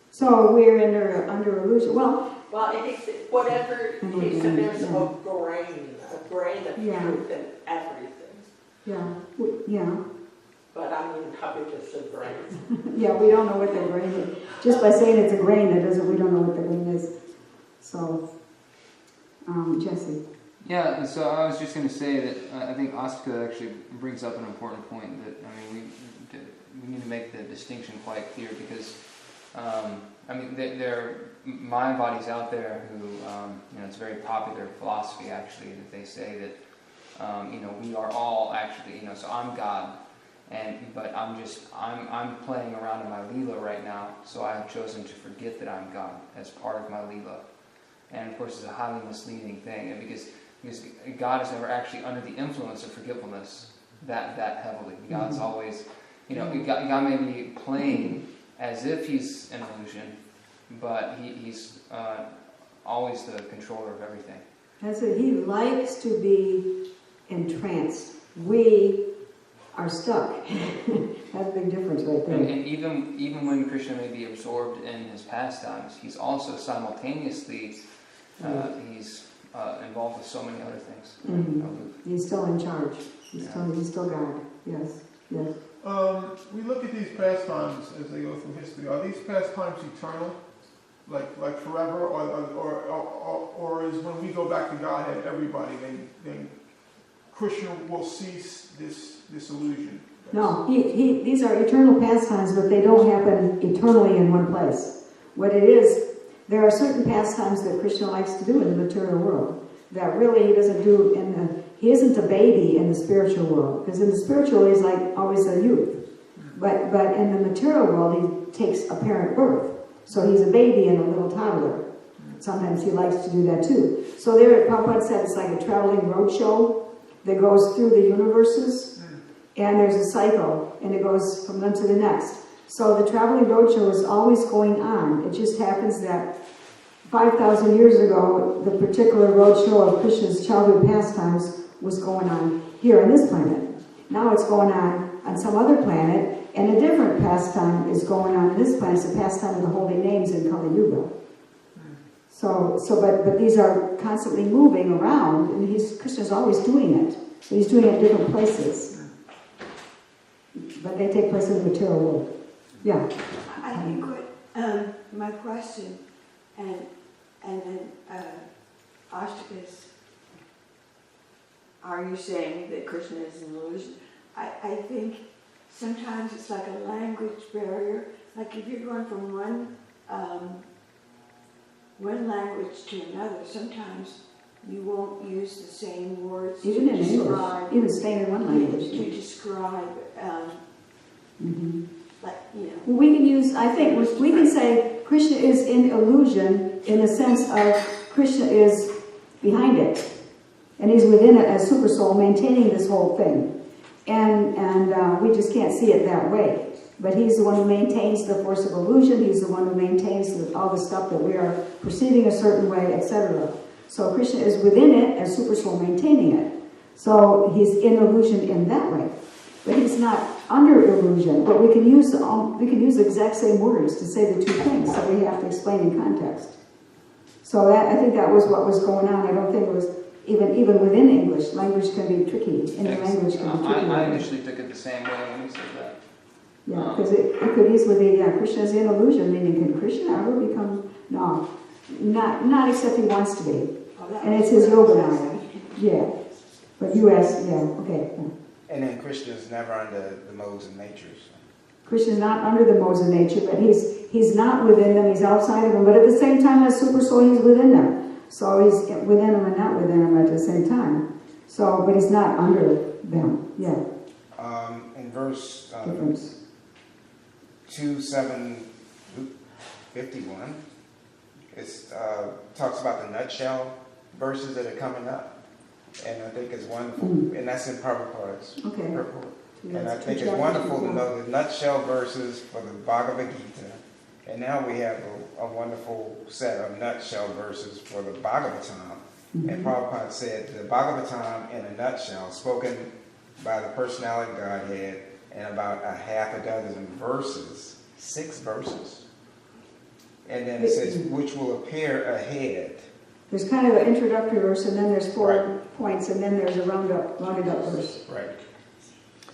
[SPEAKER 1] So we're under illusion. Well,
[SPEAKER 9] he said, whatever, he said there's a grain of truth in everything.
[SPEAKER 1] Yeah.
[SPEAKER 9] But I mean, probably just a grain.
[SPEAKER 1] Yeah, we don't know what the grain is. Just by saying it's a grain, we don't know what the grain is. So, Jesse.
[SPEAKER 10] Yeah, so I was just going to say that I think Astika actually brings up an important point that, I mean, we need to make the distinction quite clear because, there are Maya bodies out there who, it's a very popular philosophy actually that they say that, we are all actually, so I'm God, but I'm playing around in my Leela right now, so I have chosen to forget that I'm God as part of my Leela. And of course it's a highly misleading thing, and because God is never actually under the influence of forgetfulness that heavily. God's always, God may be playing as if he's an illusion, but he's always the controller of everything.
[SPEAKER 1] That's it. He likes to be entranced. We are stuck. That's a big difference right there.
[SPEAKER 10] And even when Krishna may be absorbed in his pastimes, he's also simultaneously he's involved with so many other things.
[SPEAKER 1] Mm-hmm. He's still in charge. He's still God. Yes.
[SPEAKER 5] We look at these pastimes as they go through history. Are these pastimes eternal? like forever, or is when we go back to Godhead, everybody, then Krishna will cease this illusion?
[SPEAKER 1] No, these are eternal pastimes, but they don't happen eternally in one place. What it is, there are certain pastimes that Krishna likes to do in the material world that really he doesn't do he isn't a baby in the spiritual world, because in the spiritual world he's like always a youth. But in the material world he takes apparent birth. So he's a baby and a little toddler. Sometimes he likes to do that too. So there, Prabhupada said it's like a traveling road show that goes through the universes, and there's a cycle, and it goes from one to the next. So the traveling road show is always going on. It just happens that 5,000 years ago, the particular road show of Krishna's childhood pastimes was going on here on this planet. Now it's going on some other planet, and a different pastime is going on this planet. It's a pastime of the holy names in Kali Yuga. But these are constantly moving around, and Krishna's always doing it. But he's doing it in different places. But they take place in the material world. Yeah.
[SPEAKER 7] I think what my question and then Ashtakas, are you saying that Krishna is an illusion? I think sometimes it's like a language barrier. Like if you're going from one language to another, sometimes you won't use the same words
[SPEAKER 1] even
[SPEAKER 7] to
[SPEAKER 1] in
[SPEAKER 7] describe.
[SPEAKER 1] English, even staying in one language.
[SPEAKER 7] To describe, like, you know.
[SPEAKER 1] We can use, I think, we can say Krishna is in illusion in the sense of Krishna is behind it. And he's within it as super soul, maintaining this whole thing. And we just can't see it that way. But he's the one who maintains the force of illusion. He's the one who maintains all the stuff that we are perceiving a certain way, etc. So Krishna is within it as super soul, maintaining it. So he's in illusion in that way. But he's not under illusion. But we can use the exact same words to say the two things. So we have to explain in context. So I think that was what was going on. I don't think it was even within English. Language can be tricky. Any language can be tricky.
[SPEAKER 10] I initially took it the same way when he said that.
[SPEAKER 1] Yeah, because it could easily be, Krishna is in illusion, meaning can Krishna ever become, no, not except he wants to be. And it's his yoga now. Yeah. But you asked, yeah, okay. Yeah.
[SPEAKER 11] And then Krishna is never under the modes of nature. So.
[SPEAKER 1] Krishna is not under the modes of nature, but he's not within them, he's outside of them, but at the same time as super soul, he's within them. So he's within them and not within them at the same time. So, but he's not under them. Yeah.
[SPEAKER 11] In verse
[SPEAKER 1] Difference.
[SPEAKER 11] 2:7-51, it talks about the nutshell verses that are coming up. And I think it's wonderful. And that's in Prabhupada's purport. And I think it's wonderful to know the nutshell verses for the Bhagavad Gita. And now we have a wonderful set of nutshell verses for the Bhagavatam. And Prabhupada said the Bhagavatam in a nutshell, spoken by the personality of Godhead, and about a half a dozen verses, 6 verses. And then it says, which will appear ahead.
[SPEAKER 1] There's kind of an introductory verse, and then there's 4 points, and then there's a rounded up verse.
[SPEAKER 11] Right.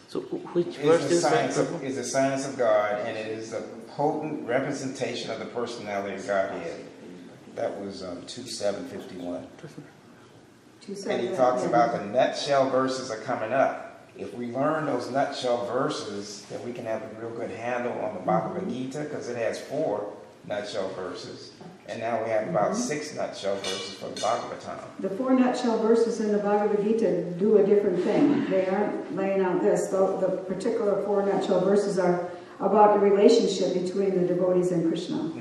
[SPEAKER 2] So which verse is that?
[SPEAKER 11] Is the science of God, and it is a potent representation of the personality of Godhead. That was 2:7-51. And he talks about the nutshell verses are coming up. If we learn those nutshell verses, then we can have a real good handle on the Bhagavad Gita, because it has 4 nutshell verses. And now we have about 6 nutshell verses for the Bhagavatam.
[SPEAKER 1] The 4 nutshell verses in the Bhagavad Gita do a different thing. They aren't laying out this. The particular 4 nutshell verses are about the relationship between the devotees and Krishna.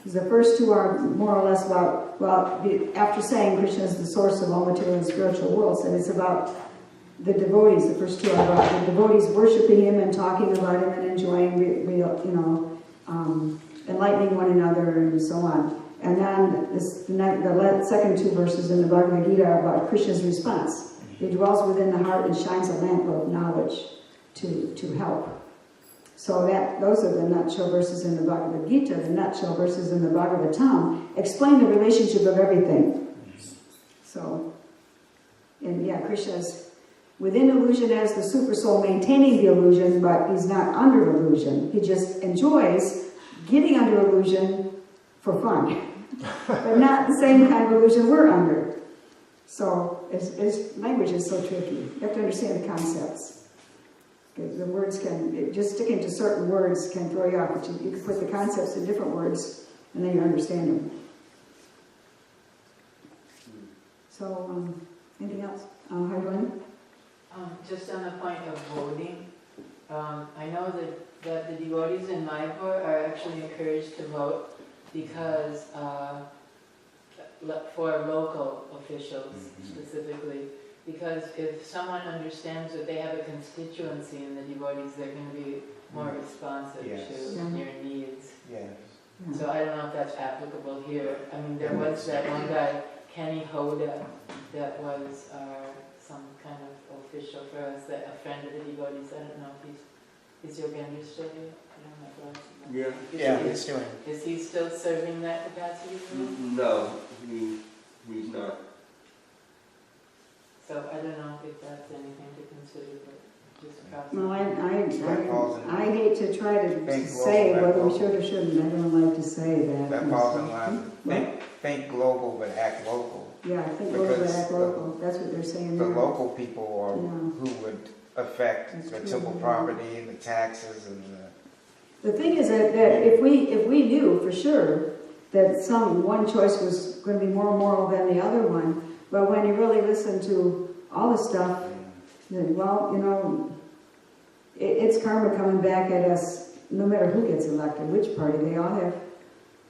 [SPEAKER 1] The first 2 are more or less about, after saying Krishna is the source of all material and spiritual worlds, and it's about the devotees. The first 2 are about the devotees worshiping him and talking about him and enjoying enlightening one another and so on. And then the second 2 verses in the Bhagavad Gita are about Krishna's response. He dwells within the heart and shines a lamp of knowledge to help. So those are the nutshell verses in the Bhagavad Gita. The nutshell verses in the Bhagavatam explain the relationship of everything. So, and Krishna is within illusion as the super soul, maintaining the illusion, but he's not under illusion. He just enjoys getting under illusion for fun, but not the same kind of illusion we're under. So language is so tricky. You have to understand the concepts. The words just sticking to certain words can throw you off, but you can put the concepts in different words, and then you understand them. So, anything else? How are you doing?
[SPEAKER 8] Just on the point of voting, I know that the devotees in Mayapur are actually encouraged to vote because for local officials specifically, because if someone understands that they have a constituency in the devotees, they're going to be more responsive to your needs.
[SPEAKER 11] Yes.
[SPEAKER 8] So I don't know if that's applicable here. I mean, there was that one guy, Kenny Hoda, that was some kind of official for us, that a friend of the devotees. I don't know if is Yogendra still here? I don't know.
[SPEAKER 11] He's doing.
[SPEAKER 8] Is he still serving that capacity for you?
[SPEAKER 3] No, he's not.
[SPEAKER 8] So I don't know if that's anything to consider, but just cross.
[SPEAKER 1] No, I hate to try to say whether we should or shouldn't. I don't like to say that.
[SPEAKER 11] That falls in line. Think global but act local.
[SPEAKER 1] Yeah, I think global but act local. That's what they're saying
[SPEAKER 11] The
[SPEAKER 1] there.
[SPEAKER 11] local people are who would affect the temple property and the taxes and
[SPEAKER 1] the thing is that if we knew for sure that one choice was going to be more moral than the other one, but when you really listen to all the stuff, then, well, it's karma coming back at us no matter who gets elected, which party. They all have.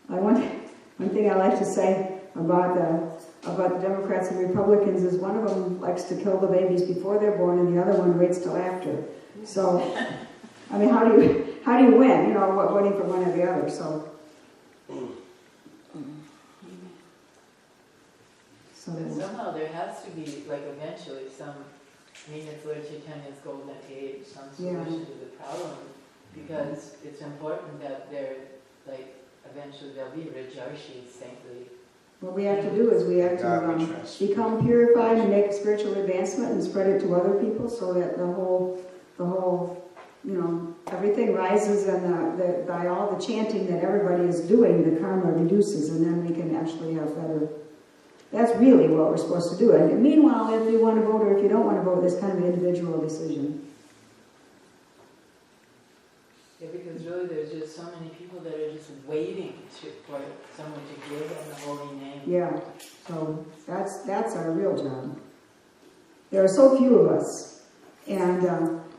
[SPEAKER 1] One thing I like to say about the Democrats and Republicans is one of them likes to kill the babies before they're born, and the other one waits till after. So, I mean, how do you win? Voting for one or the other. So
[SPEAKER 8] somehow there has to be, like, eventually some. I mean, it's Lord Chaitanya's golden age, some solution to the problem, because it's important that eventually there'll be Rajarshi, saintly.
[SPEAKER 1] What we have to do is we have to become purified and make spiritual advancement and spread it to other people, so that the whole, everything rises, and by all the chanting that everybody is doing, the karma reduces, and then we can actually have better. That's really what we're supposed to do. And meanwhile, if you want to vote or if you don't want to vote, that's kind of an individual decision.
[SPEAKER 8] Yeah, because really there's just so many people that are just waiting for someone to give them the holy name.
[SPEAKER 1] Yeah, so that's our real job. There are so few of us. And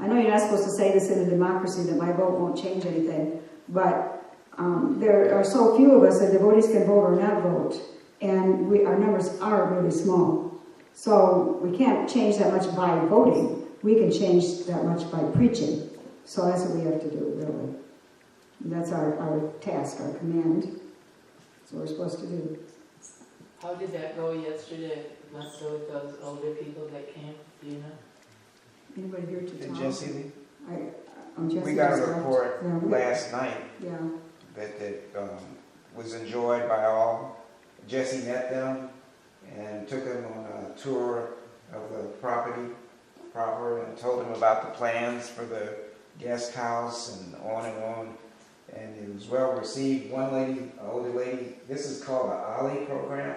[SPEAKER 1] I know you're not supposed to say this in a democracy, that my vote won't change anything, but there are so few of us that devotees can vote or not vote. And our numbers are really small. So we can't change that much by voting. We can change that much by preaching. So that's what we have to do, really. And that's our task, our command. That's what we're supposed to do.
[SPEAKER 8] How did that go yesterday? Let's go with those older people that came, do you know?
[SPEAKER 1] Anybody here to talk?
[SPEAKER 11] Jesse?
[SPEAKER 1] Jesse
[SPEAKER 11] we got a report last night
[SPEAKER 1] that
[SPEAKER 11] was enjoyed by all. Jesse met them and took them on a tour of the property proper and told them about the plans for the guest house and on. And it was well received. One lady, an older lady, this is called the OLLI program,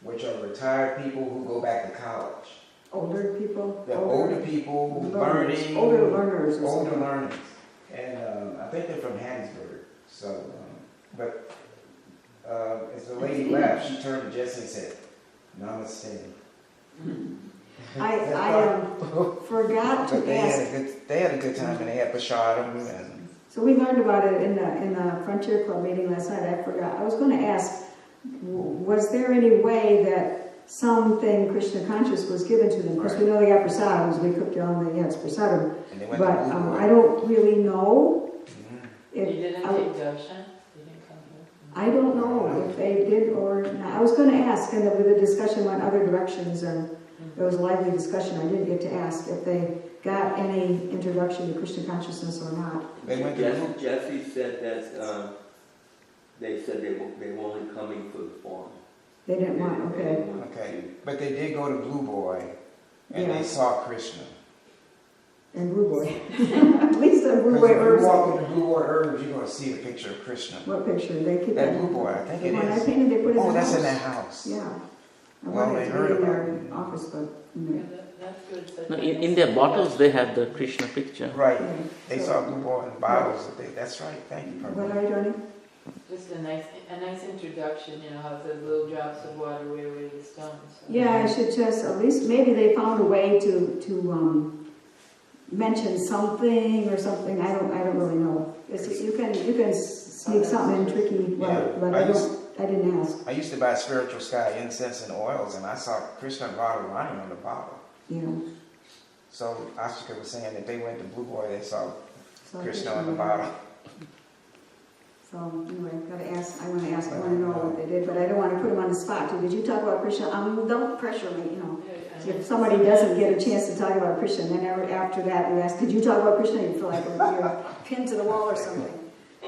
[SPEAKER 11] which are retired people who go back to college.
[SPEAKER 1] Older people?
[SPEAKER 11] The older people learning.
[SPEAKER 1] Older learners.
[SPEAKER 11] Older learners. And I think they're from Hattiesburg. So, as the lady left, she turned to Jesse and said, "Namaste."
[SPEAKER 1] I forgot to ask.
[SPEAKER 11] They had a good time, and they had prasadam.
[SPEAKER 1] So we learned about it in the Frontier Club meeting last night. I forgot. I was going to ask, was there any way that something Krishna conscious was given to them? Of course, we know they got prasadam, because we cooked all the prasadam. But I don't really know.
[SPEAKER 8] You didn't take darshan?
[SPEAKER 1] I don't know if they did or not. I was going to ask, and the discussion went other directions, and there was a lively discussion. I didn't get to ask if they got any introduction to Krishna consciousness or not.
[SPEAKER 3] Jesse said that they said they were only coming for the form.
[SPEAKER 1] They didn't want, okay.
[SPEAKER 11] Okay, but they did go to Blue Boy, and they saw Krishna.
[SPEAKER 1] And Blue Boy. At least the blue
[SPEAKER 11] Because
[SPEAKER 1] white
[SPEAKER 11] if you
[SPEAKER 1] herbs.
[SPEAKER 11] walk in the blue white herbs, you're going to see a picture of Krishna.
[SPEAKER 1] What picture? They keep
[SPEAKER 11] That blue boy, I think
[SPEAKER 1] the
[SPEAKER 11] it
[SPEAKER 1] one I
[SPEAKER 11] is.
[SPEAKER 1] painted, they put in
[SPEAKER 11] Oh,
[SPEAKER 1] the
[SPEAKER 11] that's
[SPEAKER 1] house.
[SPEAKER 11] in that house.
[SPEAKER 1] Yeah. I
[SPEAKER 11] Well,
[SPEAKER 1] wanted
[SPEAKER 11] they
[SPEAKER 1] it to
[SPEAKER 11] heard
[SPEAKER 1] be in
[SPEAKER 11] about
[SPEAKER 1] their
[SPEAKER 11] it.
[SPEAKER 1] office, but
[SPEAKER 8] That's good. Such
[SPEAKER 2] No,
[SPEAKER 8] a
[SPEAKER 2] in
[SPEAKER 8] nice
[SPEAKER 2] their bottles
[SPEAKER 8] introduction.
[SPEAKER 2] they have the Krishna picture.
[SPEAKER 11] Right.
[SPEAKER 1] yeah.
[SPEAKER 11] They
[SPEAKER 1] So-
[SPEAKER 11] saw blue boy in bottles. That's right. Thank you,
[SPEAKER 1] What
[SPEAKER 11] Prabhupada.
[SPEAKER 1] are you doing?
[SPEAKER 8] Just a nice introduction, you know, how the little drops of water weigh away the stones. So.
[SPEAKER 1] Yeah, I should just, at least, maybe they found a way to mention something or something. I don't really know. You can sneak something in tricky, but I didn't ask.
[SPEAKER 11] I used to buy Spiritual Sky incense and oils, and I saw Krishna bottle writing on the bottle.
[SPEAKER 1] Yeah.
[SPEAKER 11] So Ashika was saying that they went to Blue Boy, they saw
[SPEAKER 1] So
[SPEAKER 11] Krishna on the bottle.
[SPEAKER 1] So anyway, I want to know what they did, but I don't want to put them on the spot too. Did you talk about Krishna? Don't pressure me, you know. If somebody doesn't get a chance to talk about Krishna, then after that you ask, did you talk about Krishna? You feel like you're pinned to the wall or something.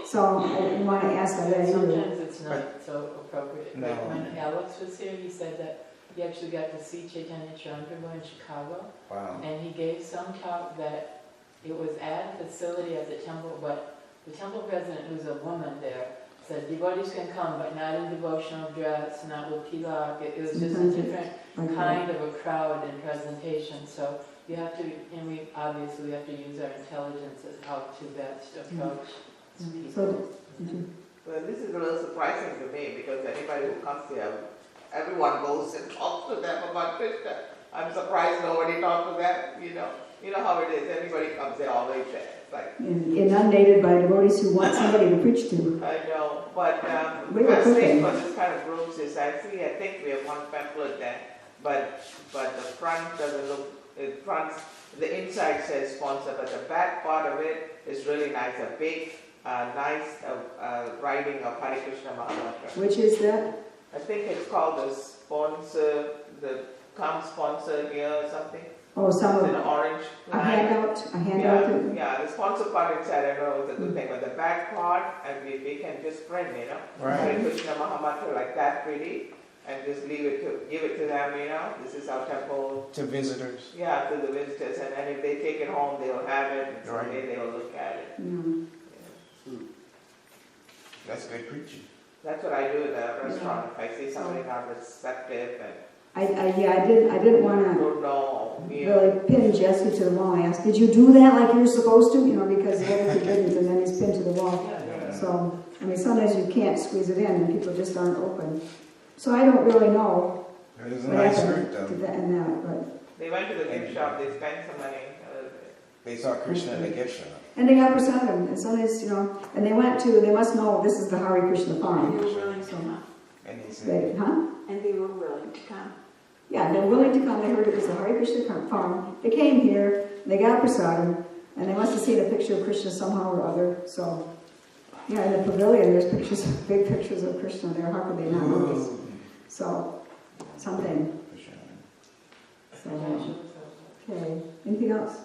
[SPEAKER 1] So I want to ask that either.
[SPEAKER 8] Sometimes it's not so appropriate.
[SPEAKER 11] No.
[SPEAKER 8] When Alex was here, he said that he actually got to see Chaitanya Charanprabhu in Chicago.
[SPEAKER 11] Wow.
[SPEAKER 8] And he gave some talk that it was at a facility at the temple, but the temple president, who's a woman there, said devotees can come, but not in devotional dress, not with tilak. It was just a different kind of a crowd and presentation. So you have to, and we obviously have to use our intelligence as how to best approach people.
[SPEAKER 1] So,
[SPEAKER 12] well, this is a little surprising to me because anybody who comes here, everyone goes and talks to them about Krishna. I'm surprised nobody talked to them, you know. You know how it is, anybody comes, they're always there. It's like,
[SPEAKER 1] inundated by devotees who want somebody to preach to.
[SPEAKER 12] I know, but
[SPEAKER 1] We
[SPEAKER 12] the
[SPEAKER 1] were
[SPEAKER 12] best thing
[SPEAKER 1] cooking.
[SPEAKER 12] for this kind of groups is I think we have one pamphlet there, but the front doesn't look, the inside says sponsor, but the back part of it is really nice, a big, nice writing of Hare Krishna Mahamantra.
[SPEAKER 1] Which is that?
[SPEAKER 12] I think it's called the sponsor, the come sponsor here or something.
[SPEAKER 1] Oh, some
[SPEAKER 12] It's
[SPEAKER 1] of
[SPEAKER 12] in orange.
[SPEAKER 1] a handout.
[SPEAKER 12] Yeah, the sponsor part inside, I know it's a good thing, but the back part, and we can just print, you know,
[SPEAKER 11] Right.
[SPEAKER 12] Hare Krishna Mahamantra like that pretty, and just give it to them, you know, this is our temple.
[SPEAKER 11] To visitors.
[SPEAKER 12] Yeah, to the visitors, and then if they take it home, they'll have it, and
[SPEAKER 11] Right.
[SPEAKER 12] someday they'll look at it.
[SPEAKER 11] That's good preaching.
[SPEAKER 12] That's what I do in the restaurant, if I see somebody not receptive and
[SPEAKER 1] I didn't want to
[SPEAKER 12] don't know, you know.
[SPEAKER 1] really pin Jesse to the wall. I asked, did you do that like you were supposed to? You know, because the other two didn't, and then he's pinned to the wall. So, I mean, sometimes you can't squeeze it in, and people just aren't open. So I don't really know
[SPEAKER 11] It was a
[SPEAKER 1] what
[SPEAKER 11] nice
[SPEAKER 1] happened
[SPEAKER 11] group,
[SPEAKER 1] to
[SPEAKER 11] though.
[SPEAKER 1] that and that, but
[SPEAKER 12] They went to the gift shop, they spent some money.
[SPEAKER 11] They saw Krishna in the gift shop.
[SPEAKER 1] and they got prasadam. And sometimes, you know, and they must know this is the Hare Krishna farm.
[SPEAKER 7] They were willing to come.
[SPEAKER 11] And he said,
[SPEAKER 7] And they were willing to come.
[SPEAKER 1] Yeah, they're willing to come. They heard it was the Hare Krishna farm. They came here, they got prasadam, and they must have seen a picture of Krishna somehow or other. So, yeah, in the pavilion, there's pictures, big pictures of Krishna there. How could they not notice? So, something. So, okay. Anything else?